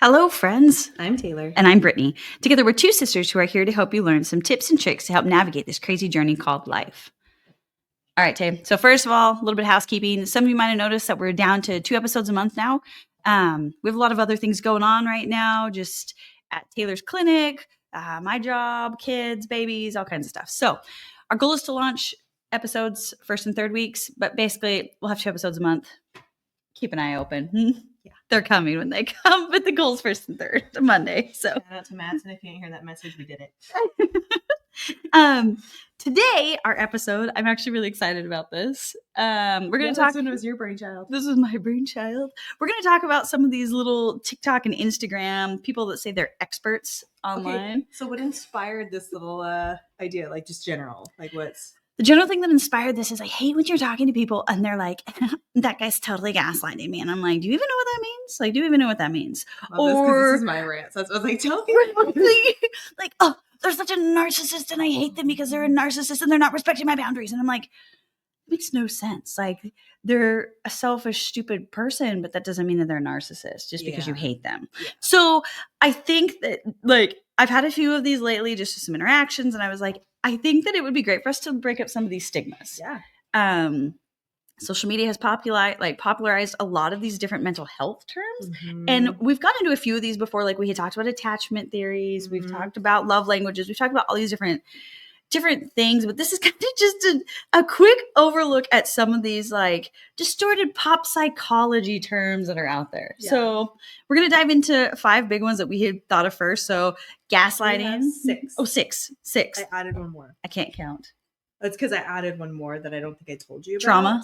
Hello, friends. I'm Taylor. And I'm Brittany. Together, we're two sisters who are here to help you learn some tips and tricks to help navigate this crazy journey called life. All right, Tay. So first of all, a little bit of housekeeping. Some of you might have noticed that we're down to 2 episodes a month now. We have a lot of other things going on right now, just at Taylor's clinic, my job, kids, babies, all kinds of stuff. So our goal is to launch episodes first and third weeks, but basically we'll have 2 episodes a month. Keep an eye open. Yeah, they're coming when they come, but the goal's first and third Monday. So shout out to Matt, and if you didn't hear that message, we did it. Today, our episode, I'm actually really excited about this. We're going to talk. This one was your brainchild. This was my brainchild. We're going to talk about some of these little TikTok and Instagram people that say they're experts online. Okay, so what inspired this little idea? Like just general, like what's the general thing that inspired this is I hate when you're talking to people and they're like, that guy's totally gaslighting me. And I'm like, do you even know what that means? Like, do you even know what that means? This is my rant. So that's what I was like, tell me. Like, oh, they're such a narcissist and I hate them because they're a narcissist and they're not respecting my boundaries. And I'm like, it makes no sense. Like, they're a selfish, stupid person, but that doesn't mean that they're a narcissist just because you hate them. Yeah. So I think that, like, I've had a few of these lately, just some interactions, and I was like, I think that it would be great for us to break up some of these stigmas. Yeah. Social media has popularized a lot of these different mental health terms. Mm-hmm. And we've gotten into a few of these before. Like we had talked about attachment theories. Mm-hmm. We've talked about love languages. We've talked about all these different things, but this is kind of just a quick overlook at some of these like distorted pop psychology terms that are out there. Yeah. So we're going to dive into 5 big ones that we had thought of first. So gaslighting. 6. Oh, 6. I added one more. I can't count. It's because I added one more that I don't think I told you about. Trauma?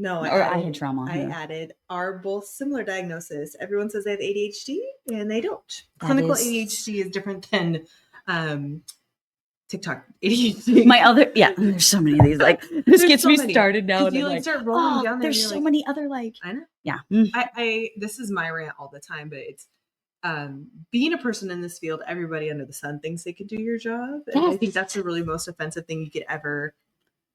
No, I had trauma. I added are both similar diagnosis. Everyone says they have ADHD and they don't. Clinical ADHD is different than TikTok ADHD. There's so many of these. Like this gets me started now. And you start rolling down there. There's so many other I know. Yeah. I this is my rant all the time, but it's being a person in this field, everybody under the sun thinks they could do your job. And I think that's the really most offensive thing you could ever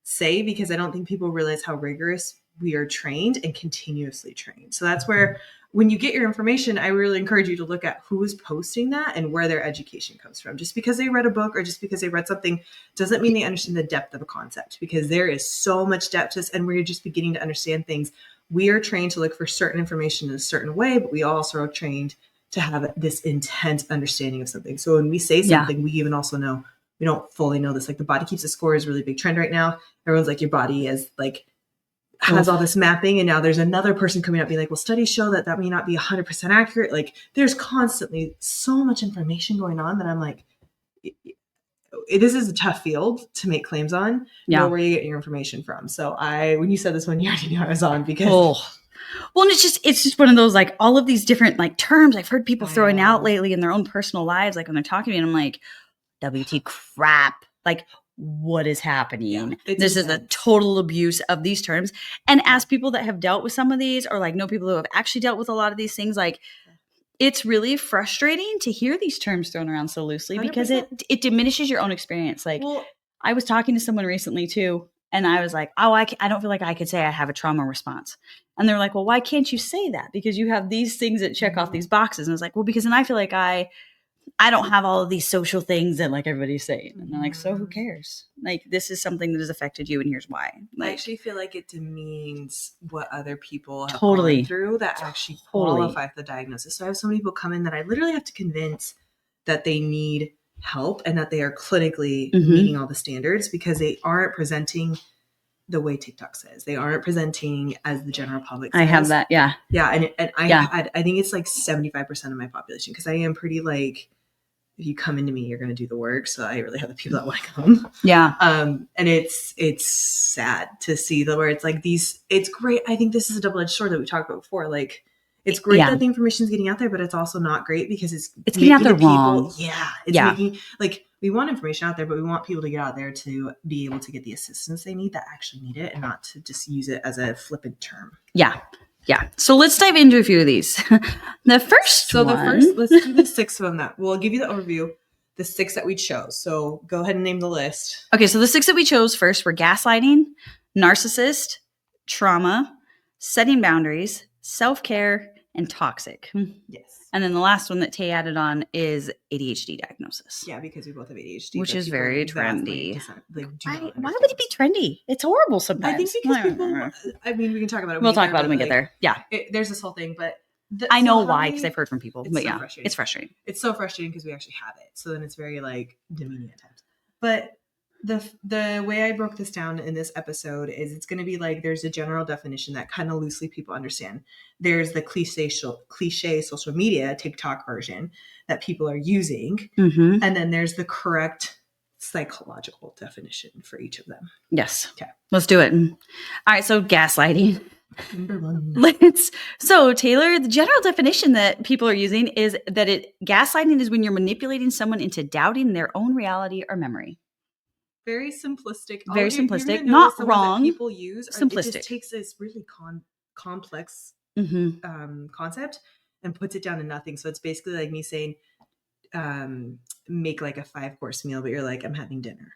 say, because I don't think people realize how rigorous we are trained and continuously trained. So that's where when you get your information, I really encourage you to look at who is posting that and where their education comes from. Just because they read a book or just because they read something doesn't mean they understand the depth of a concept, because there is so much depth to this and we're just beginning to understand things. We are trained to look for certain information in a certain way, but we also are trained to have this intense understanding of something. So when we say something, we even also know we don't fully know this. Like the body keeps a score is a really big trend right now. Everyone's like, your body is like, has all this mapping. And now there's another person coming up being like, well, studies show that may not be 100% accurate. Like there's constantly so much information going on that I'm like, this is a tough field to make claims on. Know where you get your information from. So when you said this one, you already knew I was on because well, and it's just one of those, like all of these different like terms I've heard people throwing out lately in their own personal lives. Like when they're talking to me and I'm like, WT crap. Like, what is happening? Yeah, this is a total abuse of these terms. And as people that have dealt with some of these, or like know people who have actually dealt with a lot of these things, like it's really frustrating to hear these terms thrown around so loosely 100%. Because it diminishes your own experience. Like I was talking to someone recently too, and I was like, I don't feel like I could say I have a trauma response. And they're like, well, why can't you say that? Because you have these things that check off these boxes. And I was like, well, because then I feel like I don't have all of these social things that like everybody's saying. And they're like, so who cares? Like, this is something that has affected you and here's why. Like, I actually feel like it demeans what other people have gone through that actually qualify for the diagnosis. So I have so many people come in that I literally have to convince that they need help and that they are clinically meeting all the standards, because they aren't presenting the way TikTok says. They aren't presenting as the general public says. I have that. Yeah. Yeah. And I think it's like 75% of my population, because I am pretty like, if you come into me, you're going to do the work. So I really have the people that want to come. Yeah. And it's sad to see where it's like it's great. I think this is a double-edged sword that we talked about before. Like it's great that the information is getting out there, but it's also not great because it's getting out there wrong. Yeah. It's making like, we want information out there, but we want people to get out there to be able to get the assistance they need that actually need it, and not to just use it as a flippant term. Yeah. Yeah. So let's dive into a few of these. Let's do the 6 of them that we'll give you the overview, the 6 that we chose. So go ahead and name the list. Okay. So the 6 that we chose first were gaslighting, narcissist, trauma, setting boundaries, self-care, and toxic. Yes. And then the last one that Tay added on is ADHD diagnosis. Yeah, because we both have ADHD. Which is very trendy. Why would it be trendy? It's horrible sometimes. I think because people, I mean, we can talk about it when we'll talk about it when we get there. Yeah. There's this whole thing, but I know why, because I've heard from people. But yeah, it's frustrating. It's so frustrating because we actually have it. So then it's very like demeaning at times. But the way I broke this down in this episode is it's going to be like there's a general definition that kind of loosely people understand. There's the cliche social media TikTok version that people are using. Mm-hmm. And then there's the correct psychological definition for each of them. Yes. Okay. Let's do it. All right. So gaslighting. Number one. So Taylor, the general definition that people are using is that gaslighting is when you're manipulating someone into doubting their own reality or memory. Very simplistic. Very simplistic. Not wrong. People use simplistic. It just takes this really complex mm-hmm. Concept and puts it down to nothing. So it's basically like me saying, make like a 5-course meal, but you're like, I'm having dinner.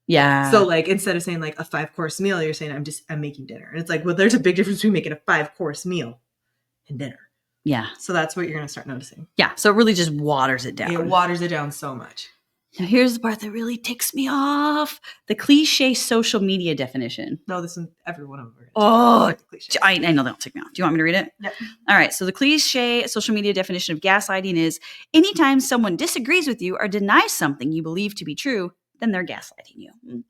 Yeah. So like instead of saying like a 5-course meal, you're saying I'm making dinner. And it's like, well, there's a big difference between making a 5-course meal and dinner. Yeah. So that's what you're going to start noticing. Yeah. So it really just waters it down. It waters it down so much. Now here's the part that really ticks me off. The cliche social media definition. No, this is every one of them. Oh, I know they'll tick me off. Do you want me to read it? Yep. All right. So the cliche social media definition of gaslighting is anytime someone disagrees with you or denies something you believe to be true, then they're gaslighting you.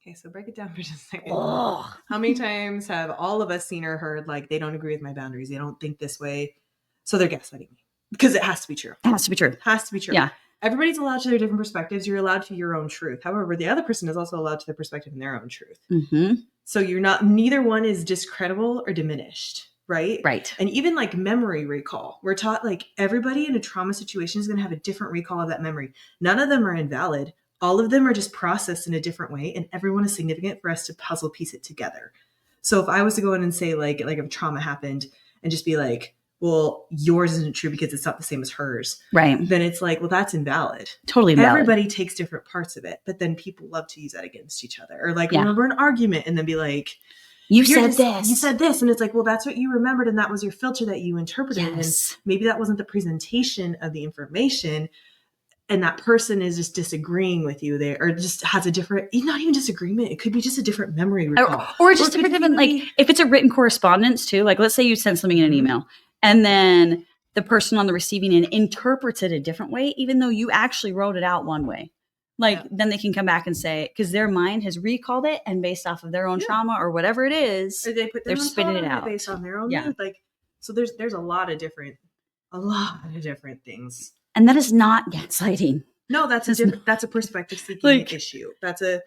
Okay, so break it down for just a second. Oh. How many times have all of us seen or heard like they don't agree with my boundaries? They don't think this way. So they're gaslighting me. Because it has to be true. It has to be true. It has to be true. Yeah. Everybody's allowed to their different perspectives. You're allowed to your own truth. However, the other person is also allowed to their perspective and their own truth. Mm-hmm. So neither one is discreditable or diminished, right? Right. And even like memory recall, we're taught like everybody in a trauma situation is going to have a different recall of that memory. None of them are invalid. All of them are just processed in a different way. And everyone is significant for us to puzzle piece it together. So if I was to go in and say like if trauma happened and just be like, well, yours isn't true because it's not the same as hers. Right. Then it's like, well, that's invalid. Totally invalid. Everybody takes different parts of it, but then people love to use that against each other. Or like remember an argument and then be like, you said this. You said this. And it's like, well, that's what you remembered. And that was your filter that you interpreted. Yes. And maybe that wasn't the presentation of the information. And that person is just disagreeing with you there, or just has a different, not even disagreement. It could be just a different memory recall. Or just a different, like if it's a written correspondence too, like let's say you send something in an email and then the person on the receiving end interprets it a different way, even though you actually wrote it out one way. Like then they can come back and say, because their mind has recalled it and based off of their own trauma or whatever it is, or they're spitting it out based on their own mood. Like, so there's a lot of different things. And that is not gaslighting. No, that's a perspective seeking issue.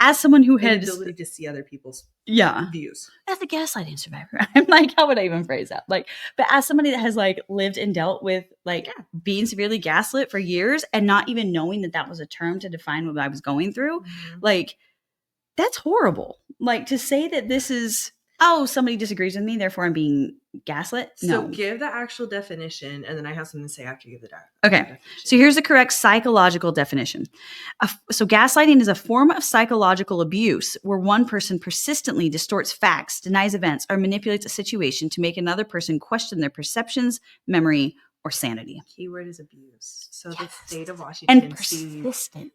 As someone who has the ability to see other people's views. As a gaslighting survivor, I'm like, how would I even phrase that? Like, but as somebody that has like lived and dealt with being severely gaslit for years and not even knowing that was a term to define what I was going through, like that's horrible. Like to say that this is, somebody disagrees with me, therefore I'm being gaslit. No. So give the actual definition, and then I have something to say after you give the Okay. So here's the correct psychological definition. So gaslighting is a form of psychological abuse where one person persistently distorts facts, denies events, or manipulates a situation to make another person question their perceptions, memory, or sanity. Keyword is abuse. So the state of Washington and persistent.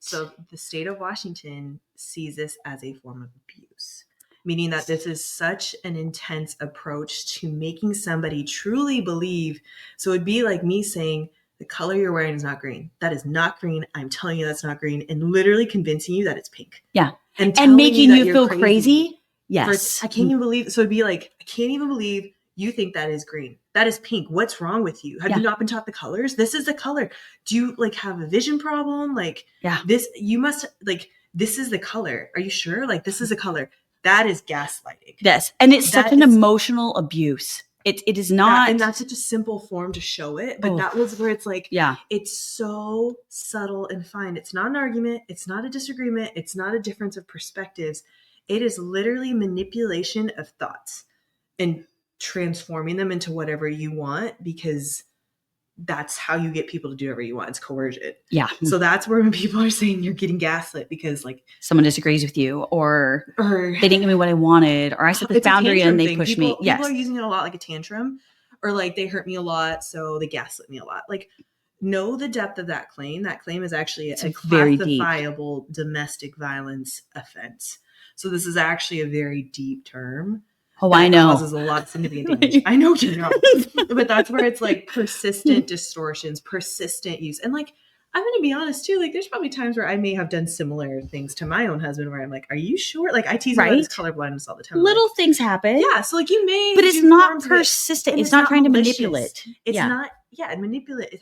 The state of Washington sees this as a form of abuse. Meaning that this is such an intense approach to making somebody truly believe. So it'd be like me saying, the color you're wearing is not green. That is not green. I'm telling you that's not green. And literally convincing you that it's pink. Yeah. And making you feel crazy. Yes. I can't even believe. So it'd be like, I can't even believe you think that is green. That is pink. What's wrong with you? Have you not been taught the colors? This is the color. Do you have a vision problem? This, you must this is the color. Are you sure? This is a color. That is gaslighting. Yes. And it's such an emotional abuse. It is not. And that's such a simple form to show it. But that was where it's it's so subtle and fine. It's not an argument. It's not a disagreement. It's not a difference of perspectives. It is literally manipulation of thoughts and transforming them into whatever you want, because that's how you get people to do whatever you want. It's coercion. Yeah. So that's where when people are saying you're getting gaslit because someone disagrees with you or they didn't give me what I wanted, or I set this boundary and they pushed me. Yes. People are using it a lot like a tantrum, or like they hurt me a lot, so they gaslit me a lot. Like, know the depth of that claim. That claim is actually a very deep. classifiable domestic violence offense. So this is actually a very deep term. Oh, I know. Causes a lot of significant damage. I know you know. But that's where it's like persistent distortions, persistent use. And like, I'm going to be honest too, like there's probably times where I may have done similar things to my own husband where I'm like, are you sure? Like I tease him about his colorblindness all the time. Little like, things happen. Yeah. So like you may, but it's not persistent. It's not trying to manipulate. It's not, manipulate.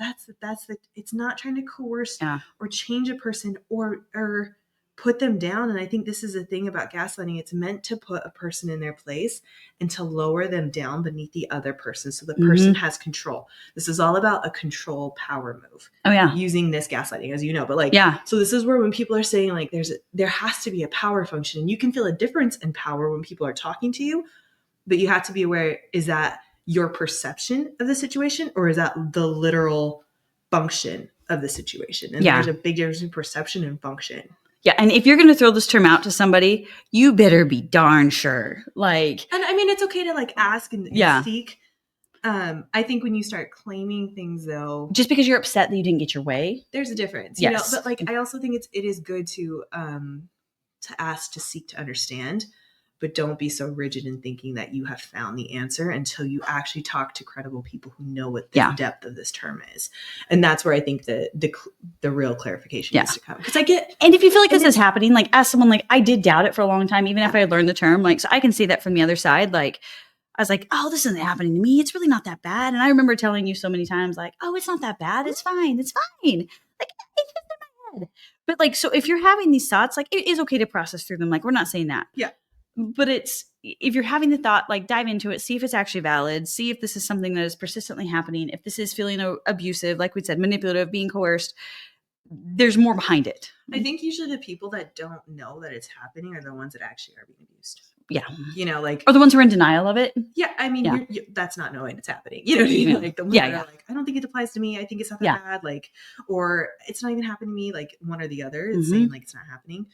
It's not trying to coerce or change a person or put them down. And I think this is the thing about gaslighting. It's meant to put a person in their place and to lower them down beneath the other person. So the person has control. This is all about a control power move. Oh yeah. Using this gaslighting, as you know, but like, so this is where when people are saying like, there has to be a power function, and you can feel a difference in power when people are talking to you, but you have to be aware, is that your perception of the situation or is that the literal function of the situation? And there's a big difference in perception and function. Yeah, and if you're going to throw this term out to somebody, you better be darn sure. Like, and I mean, it's okay to like ask and seek. I think when you start claiming things, though, just because you're upset that you didn't get your way, there's a difference. You know? But like, I also think it is good to ask, to seek, to understand. But don't be so rigid in thinking that you have found the answer until you actually talk to credible people who know what the depth of this term is. And that's where I think the real clarification needs to come. Because and if you feel like this is happening, like as someone, like I did doubt it for a long time, even if I had learned the term, like, so I can see that from the other side. Like I was like, oh, this isn't happening to me. It's really not that bad. And I remember telling you so many times, like, oh, it's not that bad. It's fine. It's fine. Like it's just in my head. But like, so if you're having these thoughts, like it is okay to process through them. Like we're not saying that. Yeah. But if you're having the thought, like dive into it, see if it's actually valid, see if this is something that is persistently happening, if this is feeling abusive, like we said, manipulative, being coerced, there's more behind it. I think usually the people that don't know that it's happening are the ones that actually are being abused. Yeah. You know, like. Or the ones who are in denial of it. Yeah. I mean, that's not knowing it's happening. You know what I mean? Like the ones that are like, I don't think it applies to me. I think it's not that bad. Like, or it's not even happening to me. Like one or the other. It's saying like it's not happening.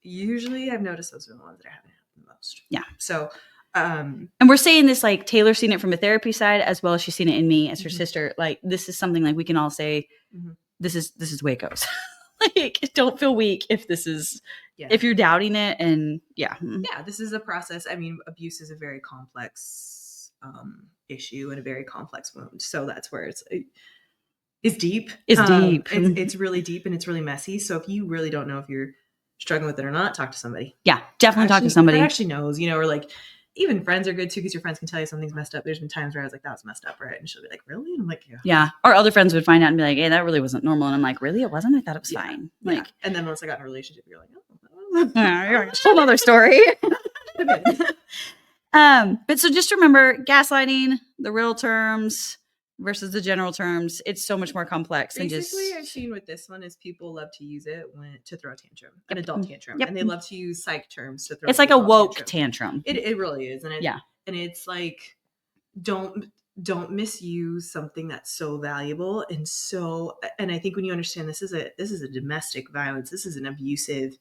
Usually I've noticed those are the ones that are happening the most. Yeah. So, and we're saying this, like Taylor's seen it from a therapy side as well as she's seen it in me as her sister. Like this is something like we can all say, this is the way it goes. Like don't feel weak if this is, if you're doubting it. And this is a process. I mean, abuse is a very complex issue and a very complex wound. So that's where it's deep. It's deep. It's really deep and it's really messy. So if you really don't know if you're struggling with it or not, talk to somebody. Yeah, definitely talk to somebody that actually knows, you know, or like even friends are good too, because your friends can tell you something's messed up. There's been times where I was like, that was messed up, right? And she'll be like, really? And I'm like, yeah. Or other friends would find out and be like, hey, that really wasn't normal. And I'm like, really? It wasn't? I thought it was fine. Like, and then once I got in a relationship, you're like, it's a whole other story. But so just remember, gaslighting, the real terms versus the general terms, it's so much more complex. Basically, I've seen with this one is people love to use it to throw a tantrum, an adult tantrum, and they love to use psych terms to throw. It's like a woke tantrum. It really is, and and it's like don't misuse something that's so valuable and so. And I think when you understand this is a domestic violence, this is an abusive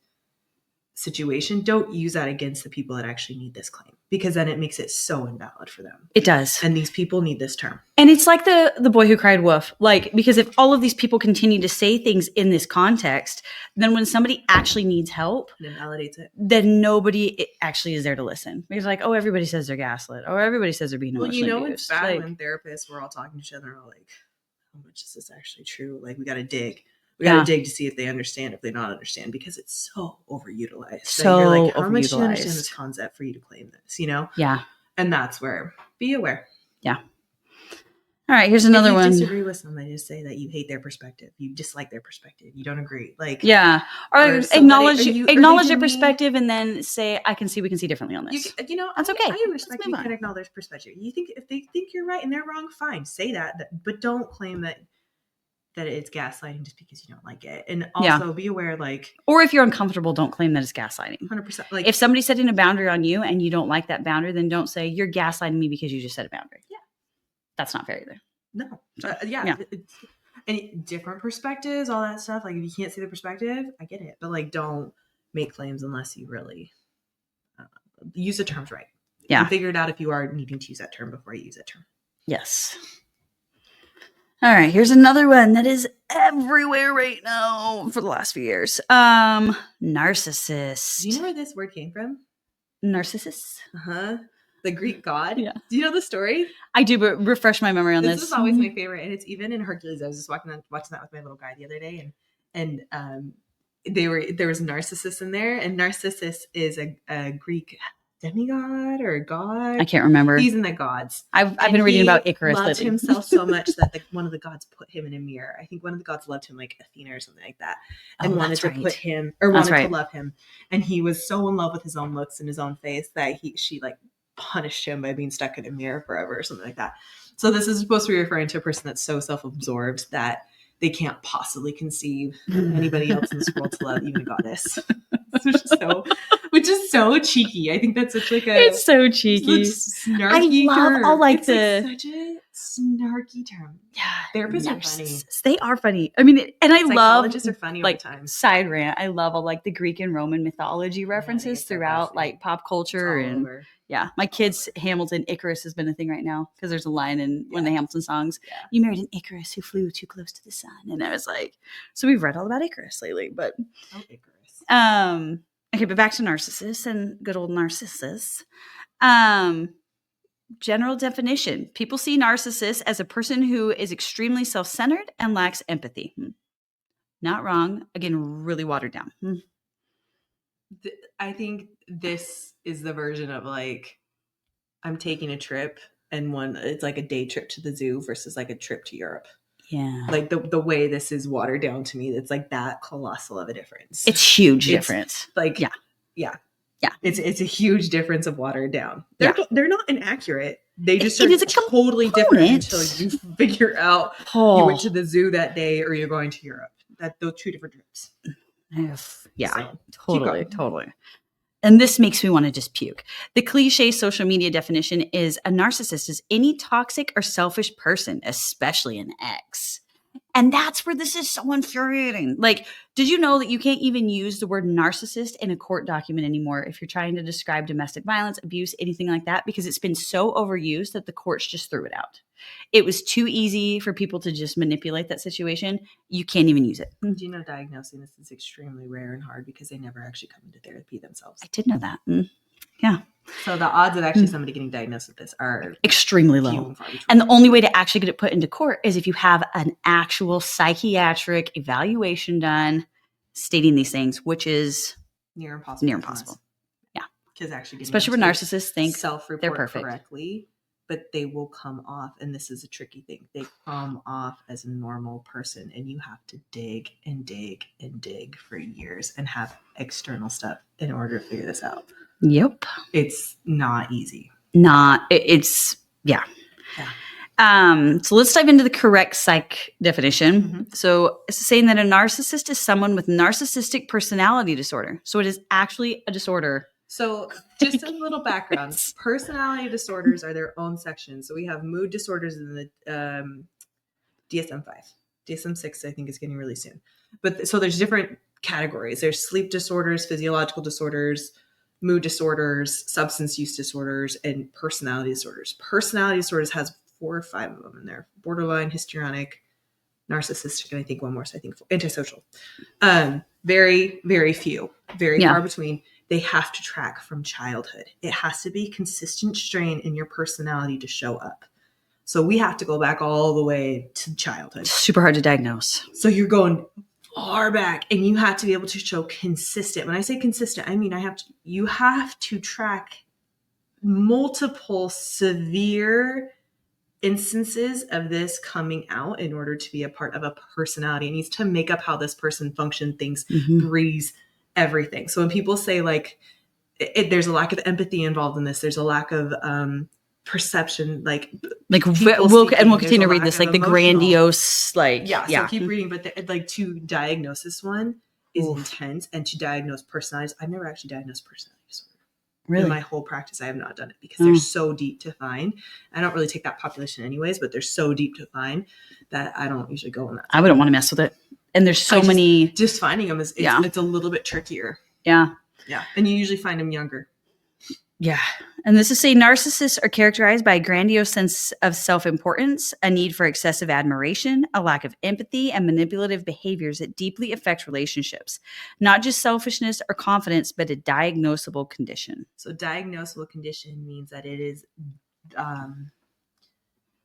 situation, don't use that against the people that actually need this claim, because then it makes it so invalid for them. It does. And these people need this term. And it's like the boy who cried wolf. Like, because if all of these people continue to say things in this context, then when somebody actually needs help, it invalidates it. Then nobody actually is there to listen. Because like, oh, everybody says they're gaslit. Or everybody says they're being emotionally abused. It's bad when therapists, we're all talking to each other and we're like, how much is this actually true? Like, we got to dig. We got to dig to see if they understand, if they don't understand, because it's so overutilized. So you're like, how much do you understand this concept for you to claim this, you know? Yeah. And that's where, be aware. Yeah. All right, here's another one. If you disagree with somebody, just say that you hate their perspective. You dislike their perspective. You don't agree. Like, yeah. Or acknowledge their perspective and then say, we can see differently on this. You know, that's okay. I respect you can acknowledge their perspective. You think if they think you're right and they're wrong, fine. Say that, but don't claim that it's gaslighting just because you don't like it. And also be aware, like... Or if you're uncomfortable, don't claim that it's gaslighting. 100%. Like, if somebody's setting a boundary on you and you don't like that boundary, then don't say, you're gaslighting me because you just set a boundary. Yeah. That's not fair either. No. And different perspectives, all that stuff. Like, if you can't see the perspective, I get it. But, like, don't make claims unless you really use the terms right. Yeah. And figure it out if you are needing to use that term before you use that term. Yes. All right, here's another one that is everywhere right now for the last few years. Narcissist. Do you know where this word came from? Narcissus? Uh-huh. The Greek god. Yeah. Do you know the story? I do, but refresh my memory on this. This is always my favorite, and it's even in Hercules. I was just watching that with my little guy the other day, and there was Narcissus in there, and Narcissus is a Greek demigod or a god. I can't remember. He's in the gods. I've been reading about Icarus loved lately. himself so much that one of the gods put him in a mirror. I think one of the gods loved him, like Athena or something like that, and wanted to put him or wanted to love him. And he was so in love with his own looks and his own face that she like punished him by being stuck in a mirror forever or something like that. So this is supposed to be referring to a person that's so self-absorbed that they can't possibly conceive anybody else in this world to love, even a goddess. Which is so cheeky. I think that's such like a. It's so cheeky. Snarky I love term. all like it's the like such a snarky term. Yeah, therapists are funny. They are funny. I mean, and I love psychologists are funny like all the time. Side rant. I love all like the Greek and Roman mythology references throughout like pop culture and over. Yeah, my kids Hamilton Icarus has been a thing right now because there's a line in one of the Hamilton songs. Yeah. You married an Icarus who flew too close to the sun, and I was like, so we've read all about Icarus lately, but Icarus. Okay, but back to Narcissus and good old Narcissus. General definition. People see Narcissus as a person who is extremely self-centered and lacks empathy. Not wrong. Again, really watered down. I think this is the version of like, I'm taking a trip and it's like a day trip to the zoo versus like a trip to Europe. Yeah. Like the way this is watered down to me, it's like that colossal of a difference. It's huge difference. Like, yeah. It's a huge difference of watered down. They're not inaccurate. They just are totally different until you figure out you went to the zoo that day or you're going to Europe. Those two different trips. Yeah, so, totally. And this makes me want to just puke. The cliche social media definition is a narcissist is any toxic or selfish person, especially an ex. And that's where this is so infuriating. Like, did you know that you can't even use the word narcissist in a court document anymore if you're trying to describe domestic violence, abuse, anything like that? Because it's been so overused that the courts just threw it out. It was too easy for people to just manipulate that situation. You can't even use it. Do you know diagnosing this is extremely rare and hard because they never actually come into therapy themselves? I did know that. Yeah. So the odds of actually somebody getting diagnosed with this are extremely low. And the only way to actually get it put into court is if you have an actual psychiatric evaluation done stating these things, which is near impossible. Yeah. Because actually especially when narcissists think they're perfect correctly, but they will come off, and this is a tricky thing, they come off as a normal person, and you have to dig and dig and dig for years and have external stuff in order to figure this out. Yep. It's not easy. It's yeah. So let's dive into the correct psych definition. Mm-hmm. So it's saying that a narcissist is someone with narcissistic personality disorder. So it is actually a disorder. So just a little background. Personality disorders are their own section. So we have mood disorders in the DSM-5. DSM-6, I think, is getting released soon. But so there's different categories. There's sleep disorders, physiological disorders, mood disorders, substance use disorders, and personality disorders. Personality disorders has 4 or 5 of them in there. Borderline, histrionic, narcissistic, and I think one more. So I think antisocial. Very, very few. Very far between. They have to track from childhood. It has to be consistent strain in your personality to show up. So we have to go back all the way to childhood. Super hard to diagnose. So you're going far back, and you have to be able to show consistent. When I say consistent, I mean you have to track multiple severe instances of this coming out in order to be a part of a personality. It needs to make up how this person functions, thinks, breathes, everything. So when people say like there's a lack of empathy involved in this, there's a lack of perception, we'll continue to read this, like the grandiose, So keep reading, but to diagnose this one is intense, and to diagnose personalities, I've never actually diagnosed personality disorder. Really? In my whole practice, I have not done it because they're so deep to find. I don't really take that population anyways, but they're so deep to find that I don't usually go in that. I wouldn't want to mess with it. And there's so many. Just finding them it's a little bit trickier. Yeah. Yeah. And you usually find them younger. Yeah. And this is saying narcissists are characterized by a grandiose sense of self-importance, a need for excessive admiration, a lack of empathy, and manipulative behaviors that deeply affect relationships. Not just selfishness or confidence, but a diagnosable condition. So diagnosable condition means that it is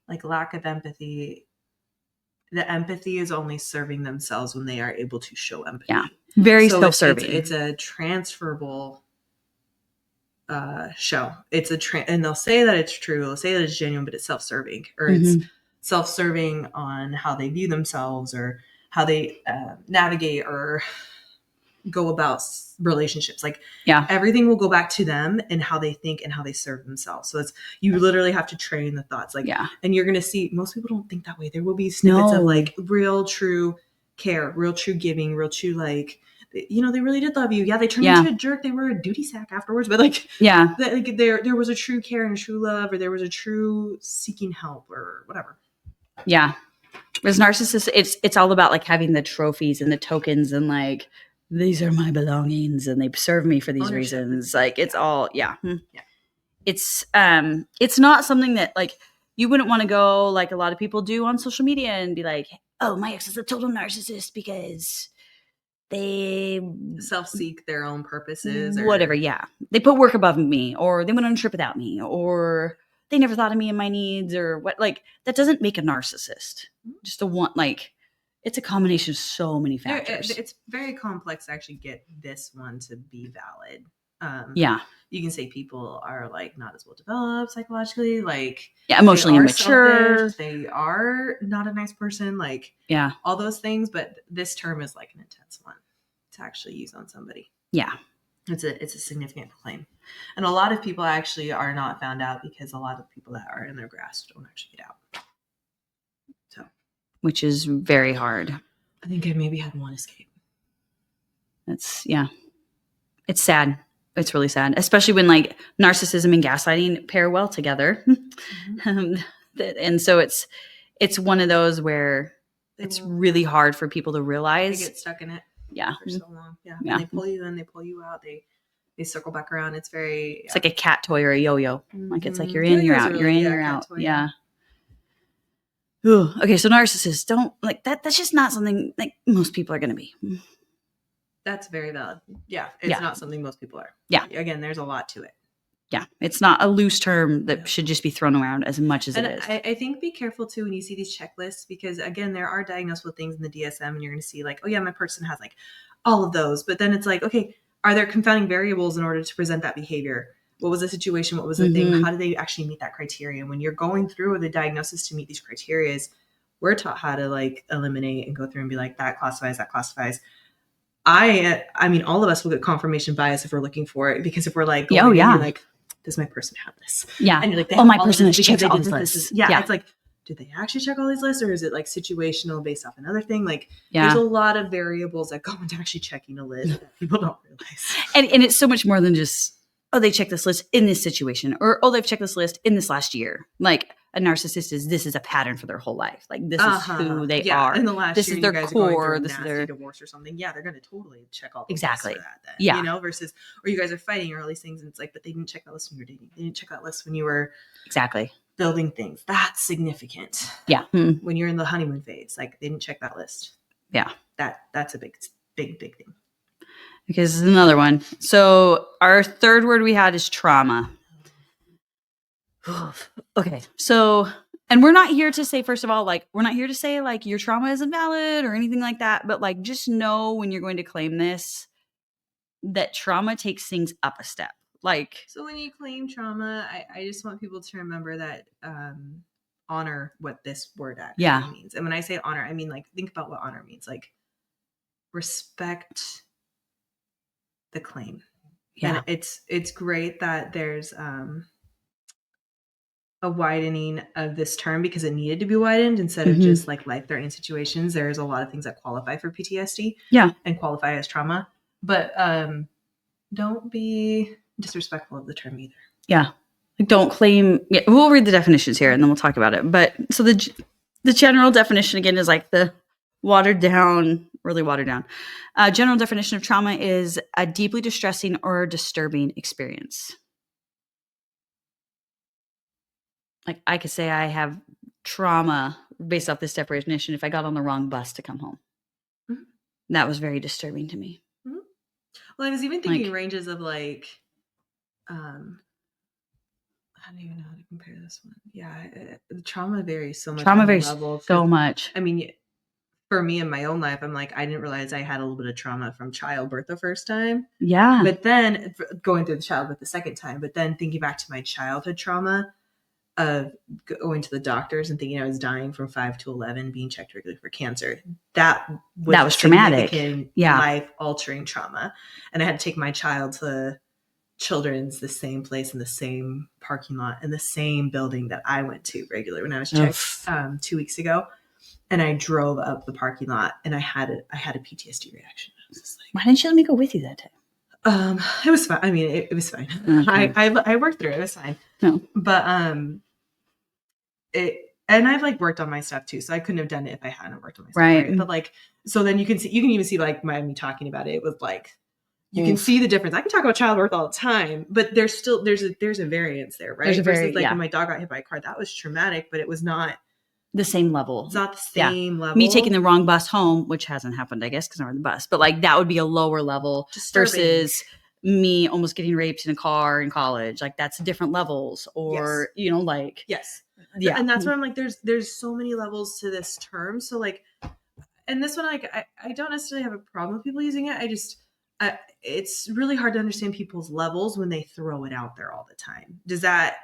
like lack of empathy. The empathy is only serving themselves when they are able to show empathy. Yeah. Very so self-serving. It's a transferable show. It's and they'll say that it's true. They'll say that it's genuine, but it's self-serving, or it's self-serving on how they view themselves or how they navigate or go about relationships. Like everything will go back to them and how they think and how they serve themselves. So it's, you literally have to train the thoughts. Like, and you're going to see, most people don't think that way. There will be snippets of like real, true care, real, true giving, real, true, like, you know, they really did love you. Yeah, they turned into a jerk. They were a duty sack afterwards, but like, like there was a true care and a true love, or there was a true seeking help or whatever. Yeah. As narcissists, it's all about like having the trophies and the tokens and like, these are my belongings and they serve me for these reasons. Like it's all, It's not something that like you wouldn't want to go like a lot of people do on social media and be like, oh, my ex is a total narcissist because they self-seek their own purposes or whatever. Yeah. They put work above me, or they went on a trip without me, or they never thought of me and my needs, or what. Like that doesn't make a narcissist. Just a want, like, it's a combination of so many factors. It's very complex to actually get this one to be valid. You can say people are like not as well developed psychologically, like emotionally immature. Selfish, they are not a nice person, like all those things. But this term is like an intense one to actually use on somebody. Yeah, it's a significant claim, and a lot of people actually are not found out because a lot of people that are in their grasp don't actually get out. So, which is very hard. I think I maybe had one escape. It's sad. It's really sad, especially when like narcissism and gaslighting pair well together. And so it's one of those where it's really hard for people to realize. They get stuck in it. Yeah. For so long. Yeah. And they pull you in, they pull you out. They circle back around. It's very. It's like a cat toy or a yo-yo. Like it's like you're in, you're out, you're in, you're out. Yeah. Ooh, okay, so narcissists don't like that. That's just not something like most people are going to be. That's very valid. Yeah, it's not something most people are. Yeah. Again, there's a lot to it. Yeah, it's not a loose term that should just be thrown around as much as it is. I think be careful too when you see these checklists, because again, there are diagnosable things in the DSM and you're going to see like, oh yeah, my person has like all of those. But then it's like, okay, are there confounding variables in order to present that behavior? What was the situation? What was the thing? How do they actually meet that criteria? When you're going through the diagnosis to meet these criteria, we're taught how to like eliminate and go through and be like, that classifies, that classifies. I mean, all of us will get confirmation bias if we're looking for it, because if we're like, like, does my person have this? Yeah. And you're like, my person has checked all these lists. Yeah. It's like, do they actually check all these lists, or is it like situational based off another thing? Like there's a lot of variables that go into actually checking a list that people don't realize. And it's so much more than just, oh, they checked this list in this situation, or, oh, they've checked this list in this last year. Like a narcissist this is a pattern for their whole life. Like this is who they are. In the last this year, is their core. This is their divorce or something. Yeah, they're going to totally check all the exactly lists for that. Then, yeah, you know, versus, or you guys are fighting or all these things, and it's like, but they didn't check that list when you were dating. They didn't check that list when you were building things. That's significant. Yeah, when you're in the honeymoon phase, like they didn't check that list. Yeah, that's a big thing. Because this is another one. So our third word we had is trauma. Okay. So, and we're not here to say, first of all, like, we're not here to say like your trauma isn't valid or anything like that. But like, just know when you're going to claim this, that trauma takes things up a step. Like, so when you claim trauma, I just want people to remember that, honor what this word actually means. And when I say honor, I mean, like, think about what honor means. Like, respect the claim. And it's great that there's a widening of this term, because it needed to be widened instead of just like life-threatening situations. There's a lot of things that qualify for PTSD and qualify as trauma, but don't be disrespectful of the term either. Yeah. Don't claim. Yeah, we'll read the definitions here and then we'll talk about it. But so the general definition again is like the really watered down. General definition of trauma is a deeply distressing or disturbing experience. Like I could say I have trauma based off this definition if I got on the wrong bus to come home. Mhm. That was very disturbing to me. Mhm. Well, I was even thinking Like- ranges of like, I don't even know how to compare this one. Yeah, the trauma varies so much. Trauma on the varies level, so 'cause, much. I mean, for me in my own life, I'm like, I didn't realize I had a little bit of trauma from childbirth the first time. Yeah. But then going through the childbirth the second time, but then thinking back to my childhood trauma of going to the doctors and thinking I was dying from 5 to 11, being checked regularly for cancer. That was traumatic. significant, Yeah. life-altering trauma. And I had to take my child to Children's, the same place in the same parking lot in the same building that I went to regularly when I was checked 2 weeks ago. And I drove up the parking lot and I had a PTSD reaction. I was just like, why didn't you let me go with you that time? It was fine. I mean, it was fine. Okay. I worked through it. It was fine. No. But and I've like worked on my stuff too, so I couldn't have done it if I hadn't worked on my stuff. Right. But like, so then you can even see like me talking about it. It was like, you can see the difference. I can talk about childbirth all the time, but there's a variance there, right? Versus like when my dog got hit by a car, that was traumatic, but it was not the same level. It's not the same level. Me taking the wrong bus home, which hasn't happened, I guess, because I'm on the bus, but like that would be a lower level versus me almost getting raped in a car in college. Like that's different levels, or you know, like yes, yeah. And that's where I'm like, there's so many levels to this term. So like, and this one, like, I don't necessarily have a problem with people using it. I just it's really hard to understand people's levels when they throw it out there all the time. Does that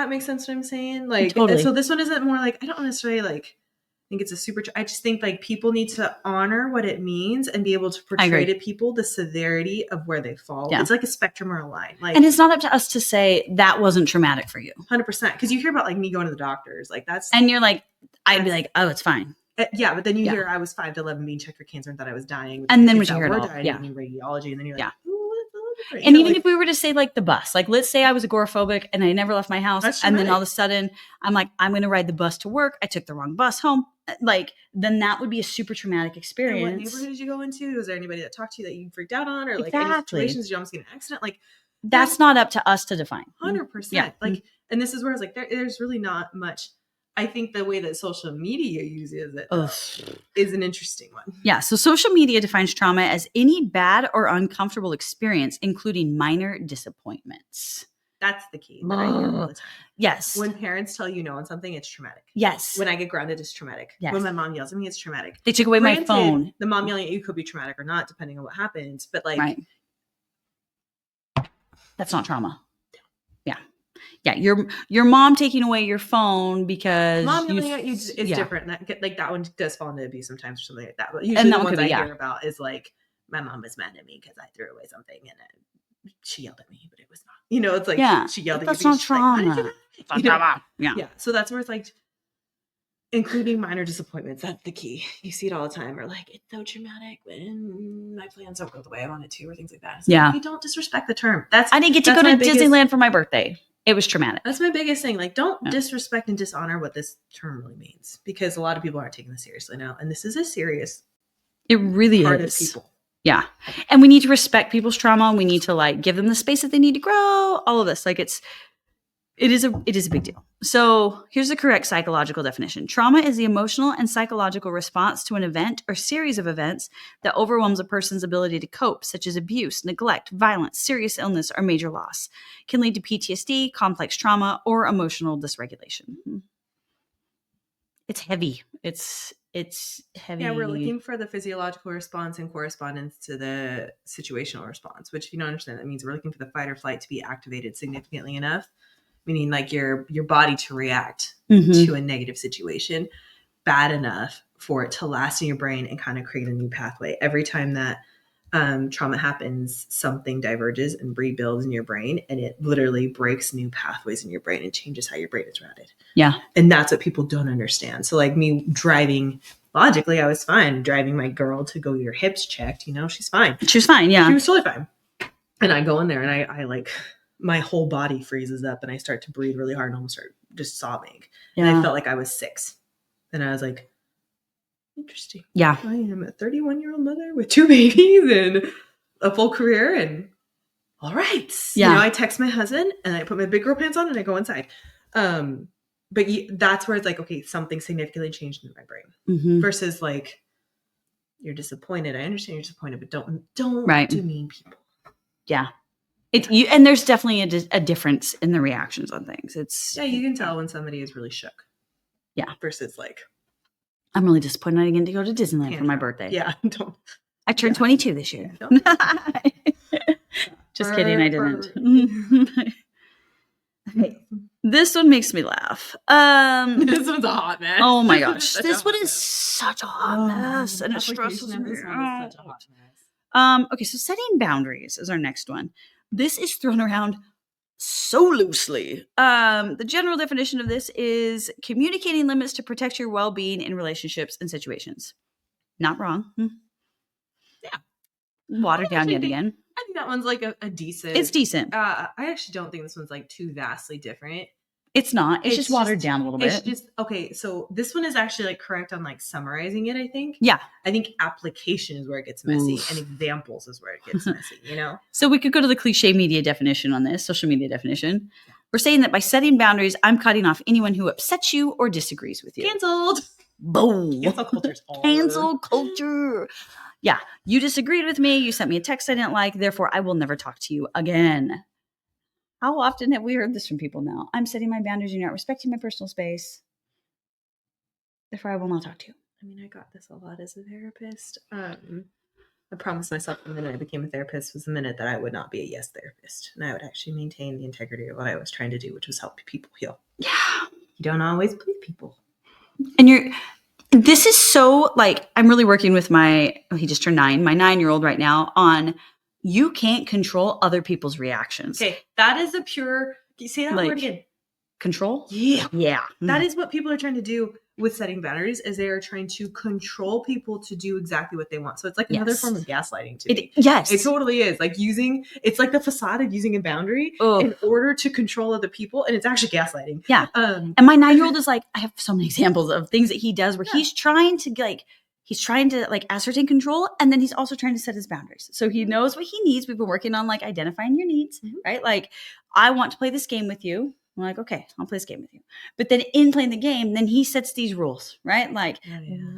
make sense what I'm saying? Like, totally. So this one isn't more like, I don't necessarily like think it's a super, I just think like people need to honor what it means and be able to portray to people the severity of where they fall. Yeah. It's like a spectrum or a line. Like, and it's not up to us to say that wasn't traumatic for you. 100%. Because you hear about like me going to the doctors, like that's, and you're like, I'd be like, oh, it's fine. Yeah, but then you hear I was 5 to 11 being checked for cancer and thought I was dying. And then when you hear it all, radiology, and then you're like, and even if we were to say like the bus, like let's say I was agoraphobic and I never left my house, and then all of a sudden I'm like, I'm going to ride the bus to work. I took the wrong bus home. Like then that would be a super traumatic experience. And what neighborhood did you go into? Was there anybody that talked to you that you freaked out on, or like any situations did you almost get an accident? Like that's not up to us to define. 100%. Yeah. Like, and this is where I was like, there's really not much. I think the way that social media uses it is an interesting one. Yeah. So social media defines trauma as any bad or uncomfortable experience, including minor disappointments. That's the key that I hear all the time. Yes. When parents tell you no on something, it's traumatic. Yes. When I get grounded, it's traumatic. Yes. When my mom yells at me, it's traumatic. They took away my phone. The mom yelling at you could be traumatic or not, depending on what happens. But like, that's not trauma. Yeah, your mom taking away your phone because mom yelling at you is different. That one does fall into abuse sometimes or something like that. But usually the ones I hear about is like, my mom was mad at me because I threw away something and she yelled at me, but it was not. You know, it's like she yelled at you. That's not trauma. Like, it's not trauma. Yeah. So that's where it's like, including minor disappointments. That's the key. You see it all the time. Or like, it's so traumatic when my plans don't go the way I want it to, or things like that. Like, you don't disrespect the term. I didn't get to go to Disneyland for my birthday. It was traumatic. That's my biggest thing. Like, don't disrespect and dishonor what this term really means, because a lot of people aren't taking this seriously now. And this is a serious It really part is. of people. Yeah. And we need to respect people's trauma. And we need to like give them the space that they need to grow. All of this. Like it is a big deal. So here's the correct psychological definition. Trauma is the emotional and psychological response to an event or series of events that overwhelms a person's ability to cope, such as abuse, neglect, violence, serious illness, or major loss. It can lead to PTSD, complex trauma, or emotional dysregulation. It's heavy. It's heavy. Yeah, we're looking for the physiological response in correspondence to the situational response, which if you don't understand, that means we're looking for the fight or flight to be activated significantly enough, meaning like your body to react to a negative situation bad enough for it to last in your brain and kind of create a new pathway. Every time that trauma happens, something diverges and rebuilds in your brain, and it literally breaks new pathways in your brain and changes how your brain is routed. Yeah. And that's what people don't understand. So like me driving, logically, I was fine driving my girl to go get her hips checked. You know, she's fine. She was fine. Yeah. She was totally fine. And I go in there and I like, my whole body freezes up and I start to breathe really hard and almost start just sobbing. Yeah. And I felt like I was 6. And I was like, interesting. Yeah. I am a 31-year-old mother with 2 babies and a full career. And all right. Yeah. You know, I text my husband and I put my big girl pants on and I go inside. But that's where it's like, okay, something significantly changed in my brain Mhm. versus like, you're disappointed. I understand you're disappointed, but don't Right. do mean people. Yeah. And there's definitely a difference in the reactions on things. It's Yeah, you can tell when somebody is really shook. Yeah. Versus like, I'm really disappointed I didn't get to go to Disneyland for my tantrum. birthday. Yeah, don't. I turned 22 this year. Just kidding, I didn't. Okay. This one makes me laugh. This one's a hot mess. Oh my This is gosh, such this a one hot is mess. such a hot mess, and it stresses Application of me this one is such a hot out. mess. Okay, so setting boundaries is our next one. This is thrown around so loosely. The general definition of this is communicating limits to protect your well-being in relationships and situations. Not wrong. Yeah. Watered down yet again. I think that one's like a decent. It's decent. I actually don't think this one's like too vastly different. It's not. It's just watered down a little bit. It's just okay. So this one is actually like correct on like summarizing it. I think. Yeah. I think application is where it gets messy, Oof. and examples is where it gets messy. You know. So we could go to the cliche media definition on this, social media definition. We're saying that by setting boundaries, I'm cutting off anyone who upsets you or disagrees with you. Canceled. Boom. Cancel culture's hard. Cancel culture. Yeah. You disagreed with me. You sent me a text I didn't like. Therefore, I will never talk to you again. How often have we heard this from people now? I'm setting my boundaries. You're not respecting my personal space. Therefore, I will not talk to you. I mean, I got this a lot as a therapist. I promised myself the minute I became a therapist was the minute that I would not be a yes therapist. And I would actually maintain the integrity of what I was trying to do, which was help people heal. Yeah. You don't always please people. And this is so like, I'm really working with he just turned 9, my 9-year-old right now on, you can't control other people's reactions. Okay. That is a pure, say that word again. Control? Yeah. Yeah. That is what people are trying to do with setting boundaries, is they are trying to control people to do exactly what they want. So it's like another form of gaslighting to me. Yes. It totally is. Like it's like the facade of using a boundary in order to control other people. And it's actually gaslighting. Yeah. And my 9-year-old is like, I have so many examples of things that he does where he's trying to ascertain control. And then he's also trying to set his boundaries. So he knows what he needs. We've been working on like identifying your needs, right? Like, I want to play this game with you. I'm like, okay, I'll play this game with you. But then in playing the game, then he sets these rules, right? Like,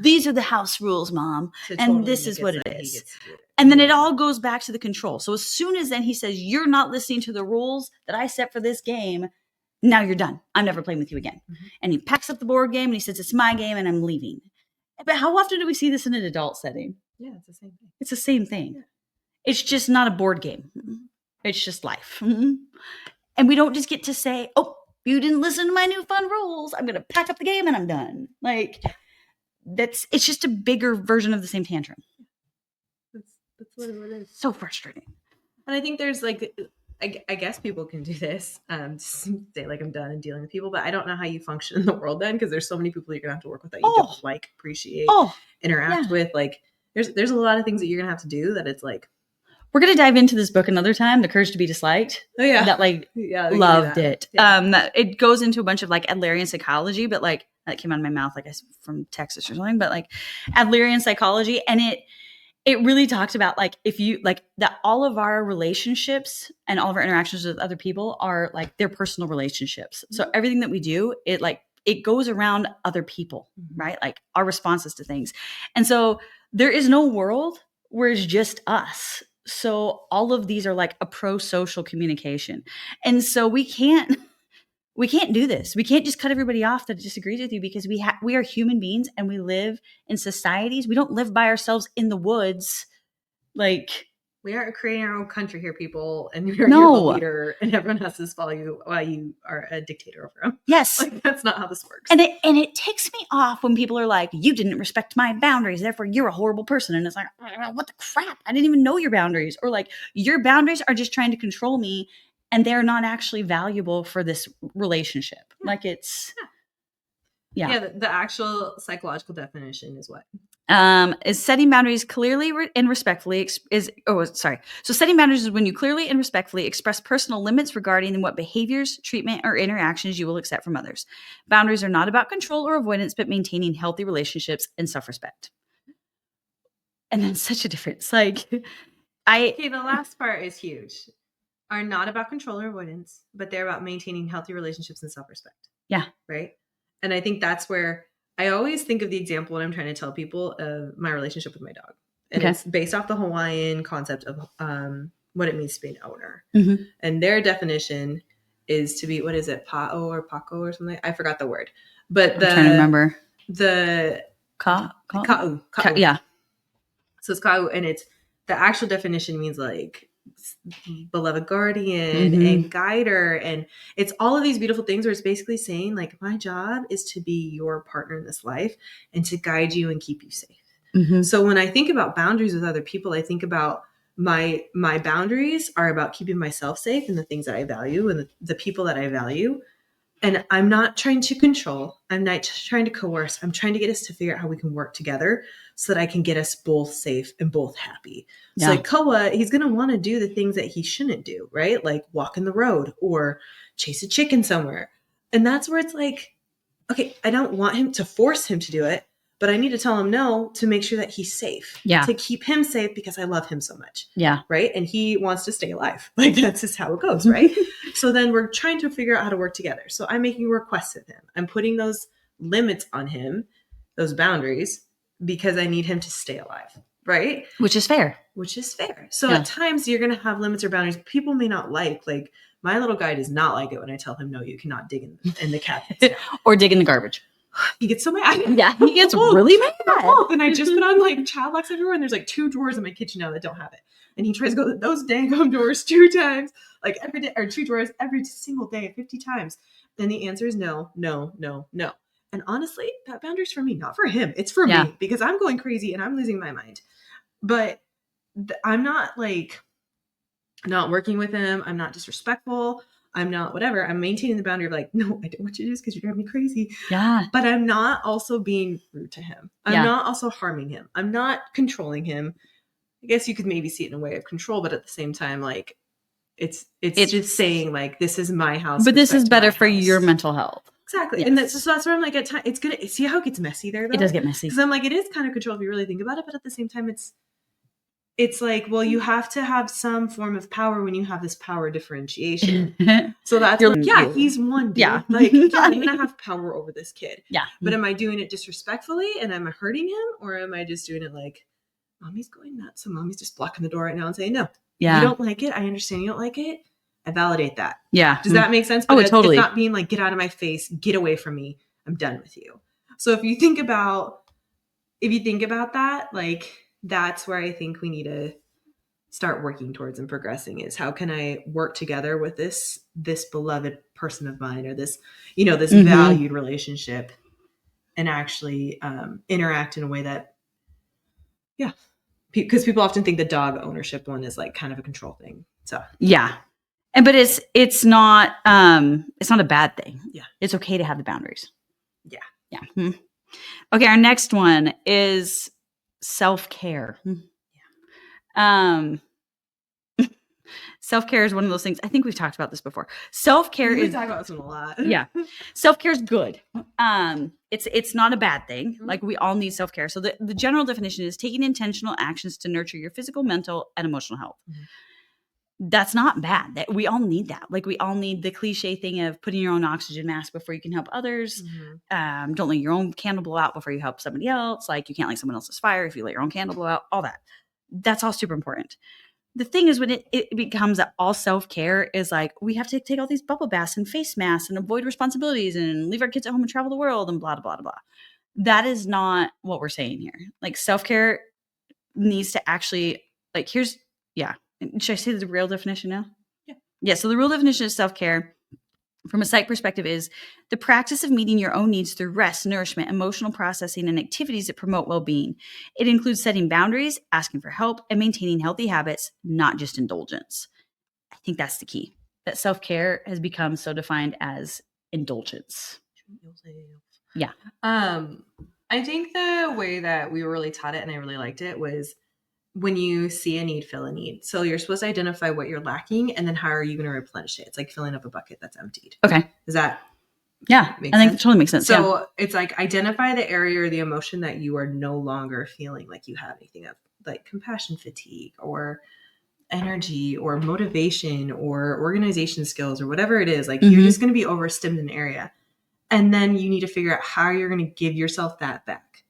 these are the house rules, Mom. So and totally this is what it is. And then it all goes back to the control. So as soon as then he says, you're not listening to the rules that I set for this game, now you're done. I'm never playing with you again. And he packs up the board game and he says, it's my game and I'm leaving. But how often do we see this in an adult setting? Yeah, it's the same thing. It's the same thing. Yeah. It's just not a board game. It's just life. And we don't just get to say, oh, you didn't listen to my new fun rules. I'm going to pack up the game and I'm done. Like, it's just a bigger version of the same tantrum. That's what it is. So frustrating. And I think there's like, I guess people can do this, say like I'm done and dealing with people, but I don't know how you function in the world then, because there's so many people you're going to have to work with that you don't like, appreciate, interact with. Like, there's a lot of things that you're going to have to do that it's like, we're going to dive into this book another time, The Courage to be Disliked. Oh, yeah. That loved it. Yeah. It goes into a bunch of like Adlerian psychology, but like that came out of my mouth, like from Texas or something, but like Adlerian psychology. And it really talks about like, if you like that, all of our relationships and all of our interactions with other people are like their personal relationships. So everything that we do, it goes around other people, right? Like our responses to things. And so there is no world where it's just us. So all of these are like a pro-social communication. And so we can't do this. We can't just cut everybody off that disagrees with you, because we are human beings and we live in societies. We don't live by ourselves in the woods. Like, we aren't creating our own country here, people, and you're the leader and everyone has to follow you while you are a dictator over them. Yes. Like, that's not how this works. And it takes me off when people are like, you didn't respect my boundaries, therefore you're a horrible person. And it's like, what the crap? I didn't even know your boundaries. Or like, your boundaries are just trying to control me and they're not actually valuable for this relationship. Like it's, the actual psychological definition is what? Is setting boundaries clearly and respectfully So setting boundaries is when you clearly and respectfully express personal limits regarding what behaviors, treatment, or interactions you will accept from others. Boundaries are not about control or avoidance, but maintaining healthy relationships and self-respect. And then such a difference. Like, the last part is huge. are not about control or avoidance, but they're about maintaining healthy relationships and self-respect. Yeah. Right. And I think that's where I always think of the example when I'm trying to tell people of my relationship with my dog. And it's based off the Hawaiian concept of what it means to be an owner. Mm-hmm. And their definition is to be, what is it, pa'o or paco or something? I forgot the word. But I'm trying to remember. The ka'u. Yeah. So it's ka'u, and it's the actual definition means like beloved guardian and guider, and it's all of these beautiful things where it's basically saying like my job is to be your partner in this life and to guide you and keep you safe. So when I think about boundaries with other people, I think about my boundaries are about keeping myself safe and the things that I value and the people that I value. And I'm not trying to control. I'm not trying to coerce. I'm trying to get us to figure out how we can work together so that I can get us both safe and both happy. Yeah. So like Koa, he's going to want to do the things that he shouldn't do, right? Like walk in the road or chase a chicken somewhere. And that's where it's like, okay, I don't want him to force him to do it, but I need to tell him no to make sure that he's safe. Yeah. To keep him safe because I love him so much. Yeah. Right. And he wants to stay alive. Like that's just how it goes. Right. So then we're trying to figure out how to work together. So I'm making requests of him. I'm putting those limits on him, those boundaries, because I need him to stay alive. Right. Which is fair. So at times you're going to have limits or boundaries people may not like my little guy does not like it when I tell him, no, you cannot dig in the cabinets. Or dig in the garbage. He gets so mad. Yeah, he gets really mad. And I just put on like child locks everywhere, and there's like 2 drawers in my kitchen now that don't have it. And he tries to go to those dang home doors 2 times, like every day, or 2 drawers every single day, 50 times. Then the answer is no, no, no, no. And honestly, that boundary's for me, not for him. It's for me because I'm going crazy and I'm losing my mind. But I'm not like not working with him. I'm not disrespectful. I'm not whatever. I'm maintaining the boundary of like, no, I don't want you to do this because you're driving me crazy. Yeah. But I'm not also being rude to him. I'm not also harming him. I'm not controlling him. I guess you could maybe see it in a way of control, but at the same time, like it's just saying like, this is my house. But this is better for your mental health. Exactly. Yes. And that's where I'm like, at time, it's good. See how it gets messy there though? It does get messy. Because I'm like, it is kind of control if you really think about it. But at the same time, it's like, well, you have to have some form of power when you have this power differentiation. So that's he's one dude. Yeah. Like, I'm going to have power over this kid. Yeah. But am I doing it disrespectfully and am I hurting him? Or am I just doing it like, mommy's going nuts. So mommy's just blocking the door right now and saying, no, you don't like it. I understand you don't like it. I validate that. Yeah. Does that make sense? But totally. It's not being like, get out of my face, get away from me. I'm done with you. So if you think about that, like, that's where I think we need to start working towards and progressing is how can I work together with this beloved person of mine or this, this valued relationship and actually interact in a way that, because people often think the dog ownership one is like kind of a control thing. So, yeah. But it's not a bad thing. Yeah. It's okay to have the boundaries. Yeah. Yeah. Okay. Our next one is self-care. Self-care is one of those things. I think we've talked about this before. Self-care we talk about this one a lot. Yeah. Self-care is good. It's not a bad thing. Mm-hmm. Like we all need self-care. So the general definition is taking intentional actions to nurture your physical, mental, and emotional health. Mm-hmm. That's not bad. We all need that. Like we all need the cliche thing of putting your own oxygen mask before you can help others. Mm-hmm. Don't let your own candle blow out before you help somebody else. Like you can't light someone else's fire if you let your own candle blow out. All that. That's all super important. The thing is when it becomes that all self-care is like, we have to take all these bubble baths and face masks and avoid responsibilities and leave our kids at home and travel the world and blah, blah, blah, blah. That is not what we're saying here. Like self-care needs to actually should I say the real definition now? Yeah. Yeah. So the real definition of self-care from a psych perspective is the practice of meeting your own needs through rest, nourishment, emotional processing, and activities that promote well-being. It includes setting boundaries, asking for help, and maintaining healthy habits, not just indulgence. I think that's the key. That self-care has become so defined as indulgence. Yeah. I think the way that we were really taught it, and I really liked it, was when you see a need, fill a need. So you're supposed to identify what you're lacking, and then how are you going to replenish it? It's like filling up a bucket that's emptied. Okay. Does that make sense? I think it totally makes sense. So it's like identify the area or the emotion that you are no longer feeling like you have anything of, like compassion fatigue or energy or motivation or organization skills or whatever it is. Like you're just going to be overstimmed in an area. And then you need to figure out how you're going to give yourself that back.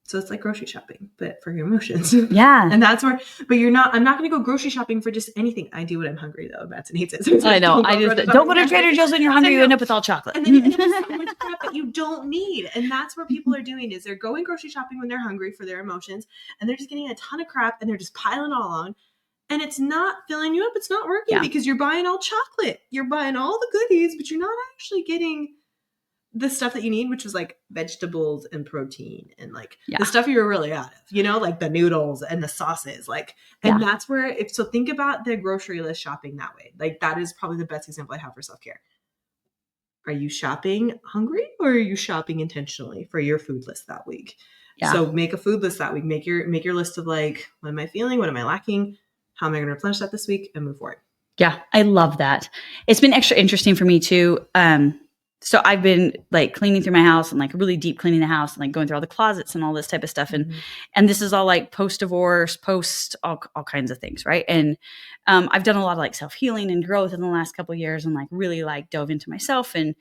So it's like grocery shopping, but for your emotions. Yeah. And that's where, but I'm not going to go grocery shopping for just anything. I do when I'm hungry though. Batson hates it. So I know. Don't go to Trader Joe's when you're hungry. You end up with all chocolate. And then you end up with so much crap that you don't need. And that's what people are doing is they're going grocery shopping when they're hungry for their emotions. And they're just getting a ton of crap and they're just piling it all on. And it's not filling you up. It's not working because you're buying all chocolate. You're buying all the goodies, but you're not actually getting the stuff that you need, which was like vegetables and protein and like the stuff you were really out of, you know, like the noodles and the sauces, like, and that's where, so think about the grocery list shopping that way. Like that is probably the best example I have for self-care. Are you shopping hungry or are you shopping intentionally for your food list that week? Yeah. So make a food list that week. Make your list of like, what am I feeling? What am I lacking? How am I going to replenish that this week and move forward? Yeah. I love that. It's been extra interesting for me too. So I've been like cleaning through my house and like really deep cleaning the house and like going through all the closets and all this type of stuff. And this is all like post-divorce, all kinds of things. Right. And I've done a lot of like self-healing and growth in the last couple of years and like really like dove into myself and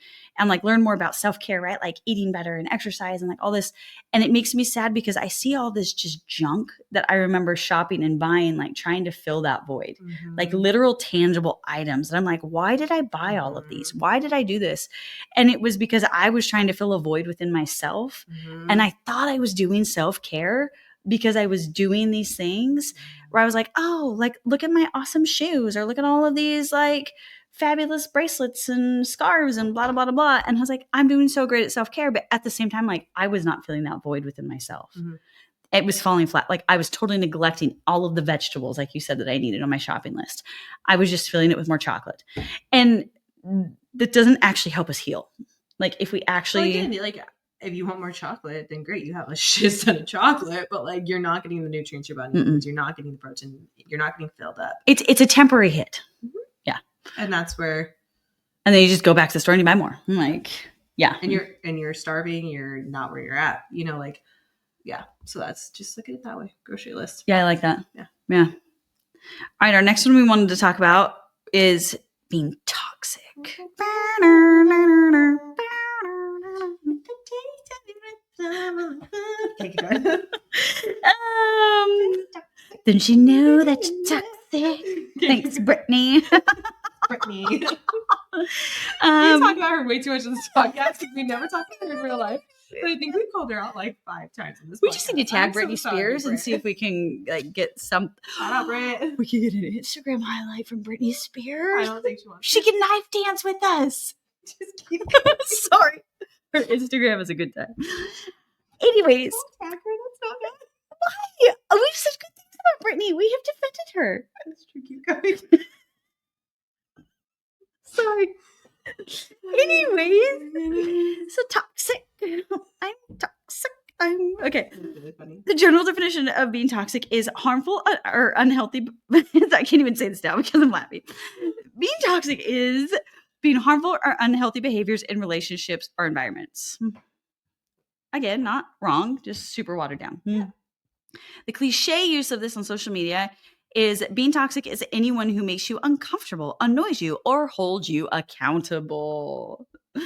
like learn more about self-care, right? Like eating better and exercise and like all this. And it makes me sad because I see all this just junk that I remember shopping and buying, like trying to fill that void, like literal tangible items. And I'm like, why did I buy all of these? Why did I do this? And it was because I was trying to fill a void within myself. And I thought I was doing self-care because I was doing these things where I was like, oh, like, look at my awesome shoes or look at all of these like fabulous bracelets and scarves and blah, blah, blah, blah. And I was like, I'm doing so great at self-care. But at the same time, like I was not filling that void within myself. It was falling flat. Like I was totally neglecting all of the vegetables, like you said, that I needed on my shopping list. I was just filling it with more chocolate. And that doesn't actually help us heal. Like if we actually like if you want more chocolate, then great, you have a shit ton of chocolate, but like you're not getting the nutrients your body needs. You're not getting the protein. You're not getting filled up. It's a temporary hit. Yeah, and that's where. And then you just go back to the store and you buy more. I'm like, yeah, and you're starving. You're not where you're at. You know, like, yeah. So that's just look at it that way. Grocery list. Yeah, I like that. Yeah. All right, our next one we wanted to talk about is being toxic. Don't you know that you're toxic? Thanks, Brittany. Brittany. We talk about her way too much in this podcast because we never talk about her in real life. But I think we called her out like 5 times in this podcast. We just need to tag Britney Spears and see if we can like get some. Shout out, Brit. We can get an Instagram highlight from Britney Spears. I don't think she wants. She can knife dance with us. Just keep Sorry. Her Instagram is a good time. Anyways. Don't tag her. That's not good. Why? Oh, we have such good things about Britney. We have defended her. That's true. Keep going. Sorry. Anyways, so toxic. I'm toxic. Okay. Really funny. The general definition of being toxic is harmful or unhealthy. I can't even say this now because I'm laughing. Being toxic is being harmful or unhealthy behaviors in relationships or environments. Again, not wrong, just super watered down. Yeah. The cliche use of this on social media is being toxic is anyone who makes you uncomfortable, annoys you, or holds you accountable. I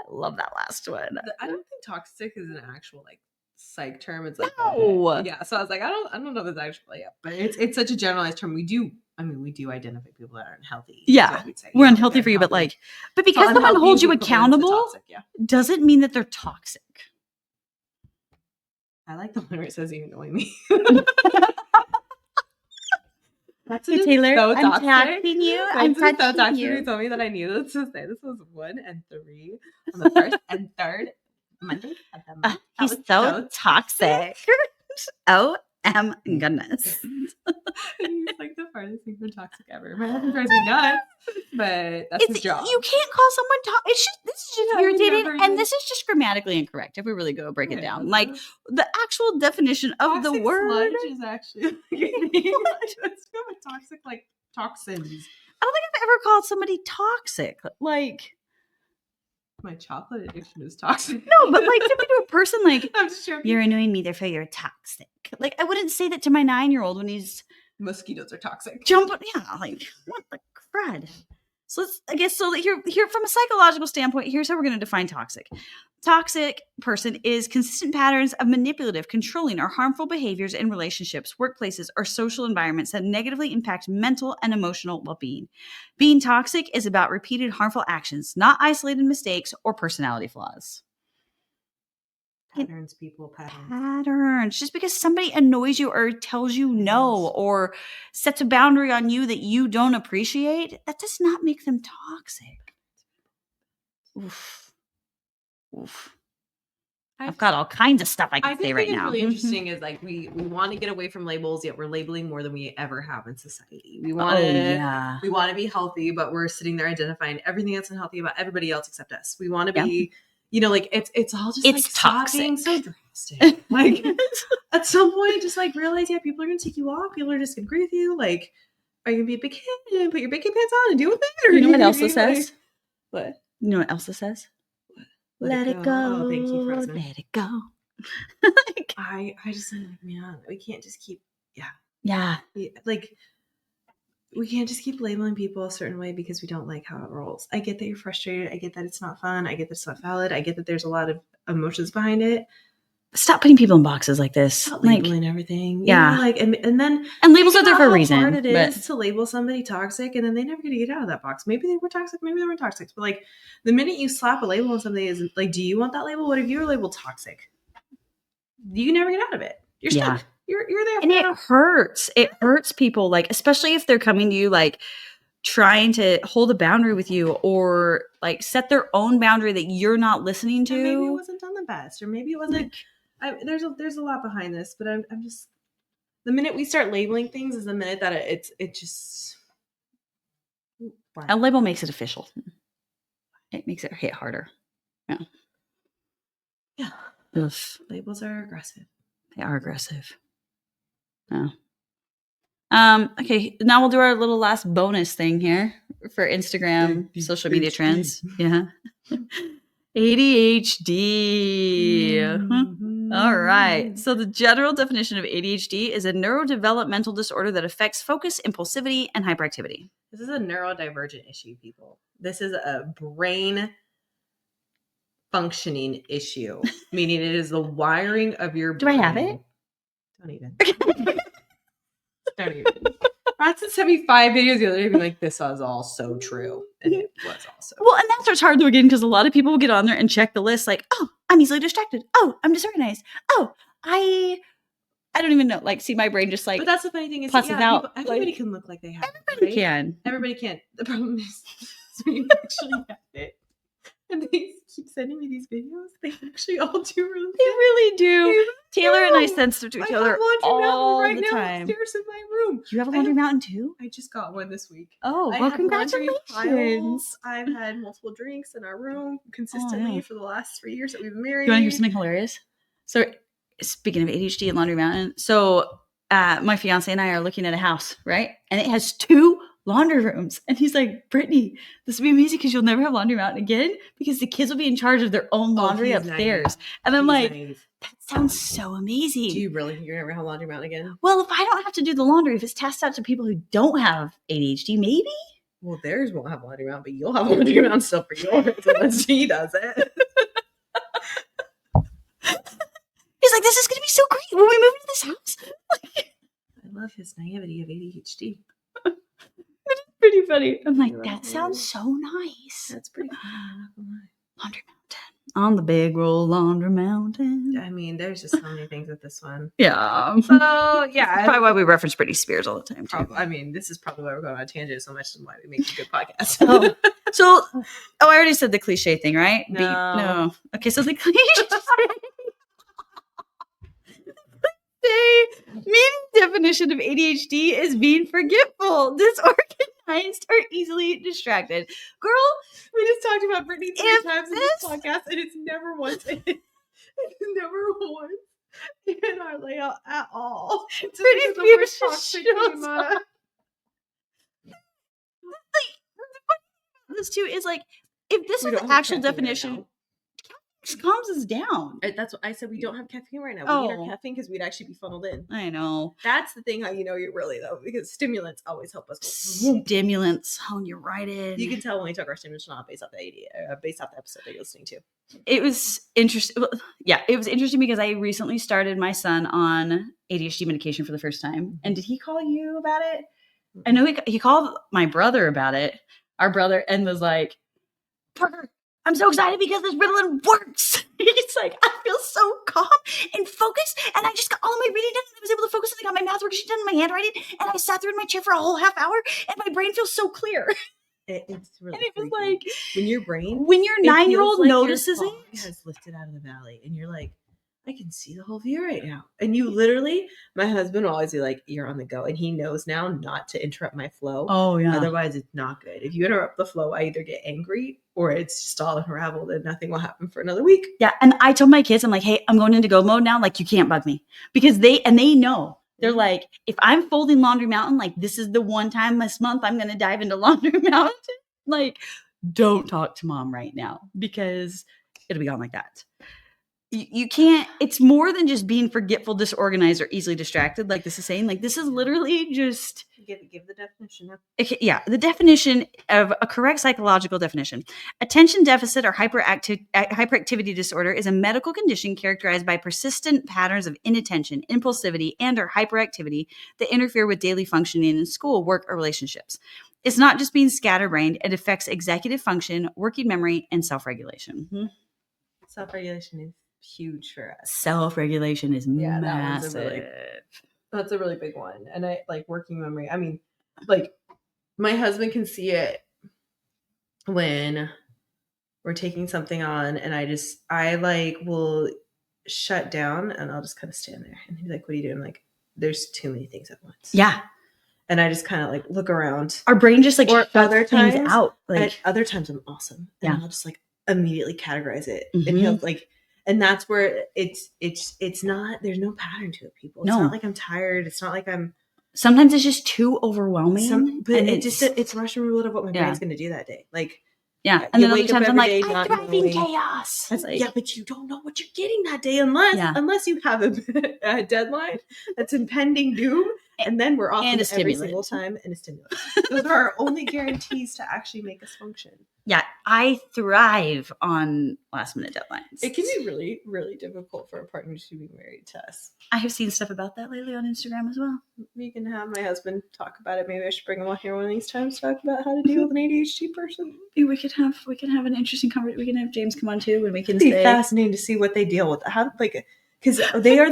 love that last one. I don't think toxic is an actual like psych term. It's like yeah. So I was like, I don't know if it's actually but it's such a generalized term. We do identify people that aren't healthy. Yeah, we're unhealthy for you, but because someone holds you accountable toxic, doesn't mean that they're toxic. I like the one where it says you annoy me. That's so Taylor, so I'm taxing you. I'm so touching you. He told me that I needed to say this was 1 and 3 on the first and third Monday of the month. He's so toxic. Goodness. He's like the farthest thing from toxic ever. My husband drives me nuts, but that's his job. You can't call someone toxic. This is just irritating, and this is just grammatically incorrect. If we really go break it down, like the actual definition of the word is actually it's toxic, like toxins. I don't think I've ever called somebody toxic. Like my chocolate addiction is toxic. No, but like to be to a person like I'm just joking. You're annoying me, therefore you're toxic. Like I wouldn't say that to my 9-year-old when he's Mosquitoes are toxic. Yeah, like what the crud? So here from a psychological standpoint, here's how we're going to define toxic. Toxic person is consistent patterns of manipulative, controlling, or harmful behaviors in relationships, workplaces, or social environments that negatively impact mental and emotional well-being. Being toxic is about repeated harmful actions, not isolated mistakes or personality flaws. Patterns. Just because somebody annoys you or tells you no or sets a boundary on you that you don't appreciate, that does not make them toxic. Oof. I've got all kinds of stuff I can say right now. Really interesting is like we want to get away from labels, yet we're labeling more than we ever have in society. We want to be healthy, but we're sitting there identifying everything that's unhealthy about everybody else except us. We want to be like it's all just it's toxic. Being so drastic. Like at some point, just like realize, people are gonna take you off. People are just gonna agree with you. Like, are you gonna be a big kid and put your big kid pants on and deal with it? Or you know what Elsa says? What? You know what Elsa says? Let it go. Oh, thank you, Frozen. Let it go. I just like, man, we can't just keep. Yeah. Like. We can't just keep labeling people a certain way because we don't like how it rolls. I get that you're frustrated. I get that it's not fun. I get that it's not valid. I get that there's a lot of emotions behind it. Stop putting people in boxes like this. Stop labeling everything. Yeah. And labels are there for a reason. How hard it is to label somebody toxic and then they never get to get out of that box. Maybe they were toxic. Maybe they weren't toxic. But like the minute you slap a label on somebody is like, do you want that label? What if you were labeled toxic? You never get out of it. You're stuck. You're there. And it hurts. It hurts people, like, especially if they're coming to you, like, trying to hold a boundary with you or, like, set their own boundary that you're not listening to. And maybe it wasn't done the best. Or maybe it wasn't. There's a lot behind this. But I'm just. The minute we start labeling things is the minute that it just. A label makes it official. It makes it hit harder. Yeah. Yeah. Ugh. Labels are aggressive. They are aggressive. Oh. Okay, now we'll do our little last bonus thing here for Instagram social media trends. Yeah. ADHD. Mm-hmm. All right. So the general definition of ADHD is a neurodevelopmental disorder that affects focus, impulsivity, and hyperactivity. This is a neurodivergent issue, people. This is a brain functioning issue, meaning it is the wiring of your brain. Do I have it? Don't even. Don't even. Bronson sent me 5 videos the other day being like, this was all so true. And it was also well, and that's what's hard though again, because a lot of people will get on there and check the list like, oh, I'm easily distracted. Oh, I'm disorganized. Oh, I don't even know. Like, see my brain just like. But that's the funny thing is, passes out. Everybody can look like they have it. Everybody can. Everybody can. The problem is we actually have it. And they keep sending me these videos. They actually all do really good. They really do. Taylor and I send stuff to each other all right the now time. Upstairs in my room. You have a laundry mountain too? I just got one this week. Oh, well, congratulations. I've had multiple drinks in our room consistently for the last 3 years that we've been married. You want to hear something hilarious? So, speaking of ADHD and laundry mountain, so my fiance and I are looking at a house, right? And it has 2 laundry rooms. And he's like, Brittany, this will be amazing because you'll never have laundry mountain again because the kids will be in charge of their own laundry upstairs. Naive. And I'm naive. That sounds so amazing. Do you really think you're never have laundry mountain again? Well, if I don't have to do the laundry, if it's tasked out to people who don't have ADHD, maybe. Well, theirs won't have laundry mountain, but you'll have laundry mountain still for yours unless she does it. He's like, this is going to be so great when we move into this house. I love his naivety of ADHD. Pretty funny. I'm like, that sounds so nice. That's pretty funny. Laundry mountain. On the big roll laundry mountain. I mean, there's just so many things with this one. Yeah. So, yeah. That's probably why we reference Britney Spears all the time, too. I mean, this is probably why we're going on a tangent so much and why we make a good podcast. I already said the cliche thing, right? No. Okay, so the cliche meaning definition of ADHD is being forgetful, disorganized, or easily distracted. Girl, we just talked about Brittany 3 times in this podcast, and it's never once in our layout at all. It's Britney Spears toxic this too is like, if this was the actual definition, just calms us down. That's what I said. We don't have caffeine right now. We need our caffeine because we'd actually be funneled in. I know. That's the thing how you know you're really, though, because stimulants always help us. Stimulants. Oh, you're right in. You can tell when we took our stimulants not based off the episode that you're listening to. It was interesting. Yeah, it was interesting because I recently started my son on ADHD medication for the first time. And did he call you about it? I know he called my brother about it, our brother, and was like, Parker, I'm so excited because this Ritalin works. He's like, I feel so calm and focused, and I just got all of my reading done, and I was able to focus, and I got my math worksheet done, and my handwriting, and I sat there in my chair for a whole half hour, and my brain feels so clear. It's really. And it was like when your 9-year-old like notices it has lifted out of the valley, and you're like, I can see the whole view right now. And you literally, my husband will always be like, you're on the go. And he knows now not to interrupt my flow. Oh, yeah. Otherwise, it's not good. If you interrupt the flow, I either get angry or it's just all unraveled and nothing will happen for another week. Yeah. And I told my kids, I'm like, hey, I'm going into go mode now. Like, you can't bug me. Because they know. They're like, if I'm folding Laundry Mountain, like, this is the one time this month I'm going to dive into Laundry Mountain. Like, don't talk to mom right now because it'll be gone like that. You can't, it's more than just being forgetful, disorganized, or easily distracted. Like this is saying, like, this is literally just. Give the definition. Yeah. The definition of a correct psychological definition. Attention deficit or hyperactivity disorder is a medical condition characterized by persistent patterns of inattention, impulsivity, and or hyperactivity that interfere with daily functioning in school, work, or relationships. It's not just being scatterbrained. It affects executive function, working memory, and self-regulation. Mm-hmm. Self-regulation is huge for us. Self-regulation is massive. That's a really big one. And I like working memory. I mean, like my husband can see it when we're taking something on and I like will shut down and I'll just kind of stand there and he's like, what are you doing? I'm like, there's too many things at once. Yeah. And I just kind of like look around. Our brain just like or other times out. Like at other times I'm awesome. And I'll just like immediately categorize it. Mm-hmm. And he'll like, and that's where it's not, there's no pattern to it, people. It's not like I'm tired. It's not like I'm. Sometimes it's just too overwhelming. But it's Russian roulette of what my brain's going to do that day. Like, yeah. And then other times I'm like, I'm thriving chaos. Like, yeah, but you don't know what you're getting that day unless you have a deadline that's impending doom. And then we're off every single time and a stimulant. Those are our only guarantees to actually make us function. Yeah, I thrive on last minute deadlines. It can be really, really difficult for a partner to be married to us. I have seen stuff about that lately on Instagram as well. We can have my husband talk about it. Maybe I should bring him on here one of these times to talk about how to deal with an ADHD person. We can have an interesting conversation. We can have James come on too, and we can. It'd be fascinating to see what they deal with. How because they are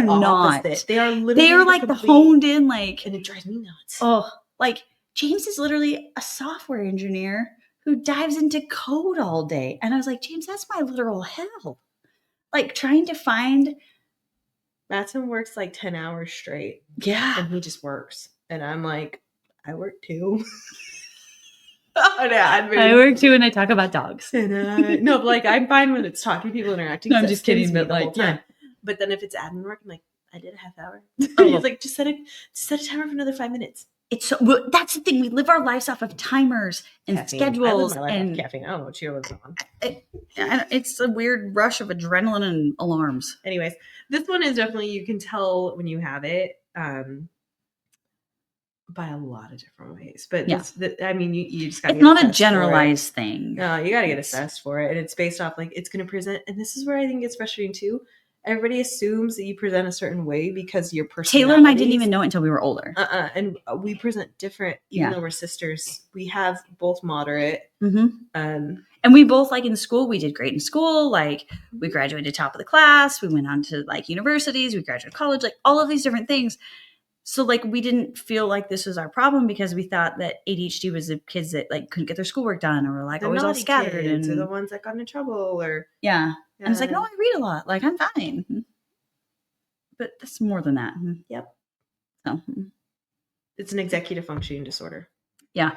not. They are literally. They are like the honed in like, and it drives me nuts. Oh, like James is literally a software engineer who dives into code all day, and I was like, James, that's my literal hell. Like trying to find. Matson works like 10 hours straight. Yeah, and he just works, and I'm like, I work too. I work too, and I talk about dogs. And no, but like I'm fine when it's talking to people interacting. No, I'm just kidding, but like, yeah. But then if it's admin work, I'm like, I did a half hour. He's like, just set a timer for another 5 minutes. It's so that's the thing. We live our lives off of timers and caffeine. schedules I live my life and off caffeine. I don't know what you're living on. It's a weird rush of adrenaline and alarms. Anyways, this one is definitely, you can tell when you have it by a lot of different ways. But yeah. You just got to. It's not a generalized thing. No, you got to get assessed for it, and it's based off like it's going to present. And this is where I think it's frustrating too. Everybody assumes that you present a certain way because your personality. Taylor and I didn't even know it until we were older. And we present different, even though we're sisters. We have both moderate. Mm-hmm. And we both, like in school, we did great in school. Like we graduated top of the class. We went on to like universities. We graduated college. Like all of these different things. So like we didn't feel like this was our problem because we thought that ADHD was the kids that like couldn't get their schoolwork done or were like always all scattered and or the ones that got into trouble or yeah. And it's like, no, I read a lot. Like I'm fine. But that's more than that. Yep. So it's an executive functioning disorder. Yeah.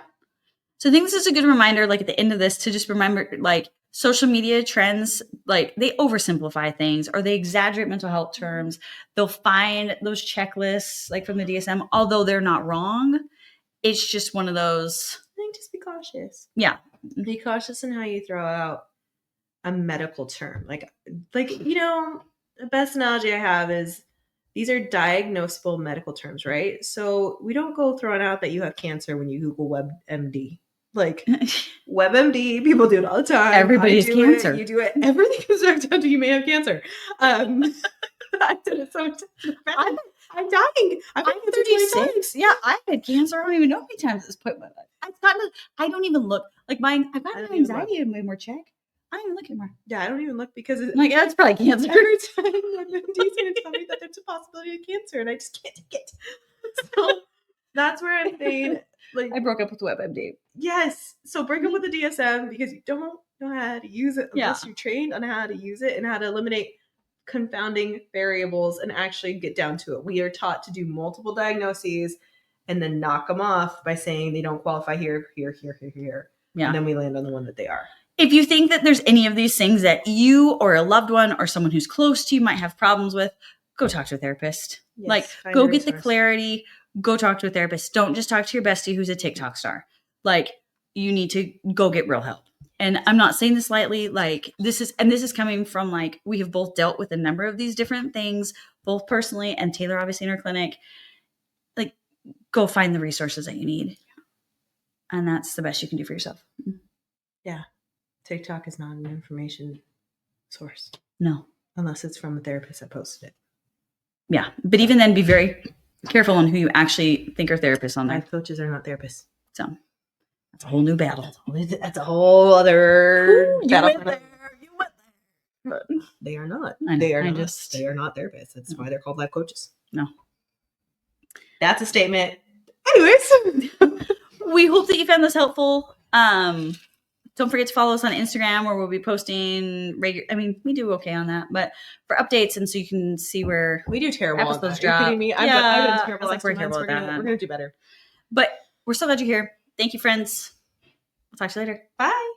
So I think this is a good reminder, like at the end of this, to just remember like social media trends, like they oversimplify things or they exaggerate mental health terms. They'll find those checklists like from the DSM, although they're not wrong. It's just one of those. I think just be cautious. Yeah. Be cautious in how you throw out a medical term. Like, the best analogy I have is these are diagnosable medical terms, right? So we don't go throwing out that you have cancer when you Google WebMD. Like, WebMD, people do it all the time. Everybody has cancer. You do it. Everything comes back down to you may have cancer. I did it so much. I'm dying. I'm 36. Yeah, I've had cancer. I don't even know how many times it's put. I don't even look. Like mine, I've got my anxiety way more check. I don't even look anymore. Yeah, I don't even look because that's probably cancer. Every time my MD's going to tell me that there's a possibility of cancer, and I just can't take it. So that's where I'm saying, like, I broke up with WebMD. Yes, so break up with the DSM because you don't know how to use it unless you're trained on how to use it and how to eliminate confounding variables and actually get down to it. We are taught to do multiple diagnoses and then knock them off by saying they don't qualify here. Yeah. And then we land on the one that they are. If you think that there's any of these things that you or a loved one or someone who's close to you might have problems with, go talk to a therapist. Yes, go get the clarity. Go talk to a therapist. Don't just talk to your bestie who's a TikTok star. Like, you need to go get real help. And I'm not saying this lightly. Like, this is coming from, like, we have both dealt with a number of these different things, both personally and Taylor, obviously, in her clinic. Like, go find the resources that you need. And that's the best you can do for yourself. Yeah. TikTok is not an information source. No. Unless it's from a therapist that posted it. Yeah. But even then, be very careful on who you actually think are therapists on there. Life coaches are not therapists. So that's a whole new battle. That's a whole other battle. You went there. They are not. They are not therapists. That's why they're called life coaches. No. That's a statement. Anyways. We hope that you found this helpful. Don't forget to follow us on Instagram where we'll be posting we do okay on that, but for updates and so you can see where we do terrible episodes drop. You're kidding me? I've been terrible. We're terrible at that. We're going to do better. But we're so glad you're here. Thank you, friends. We'll talk to you later. Bye.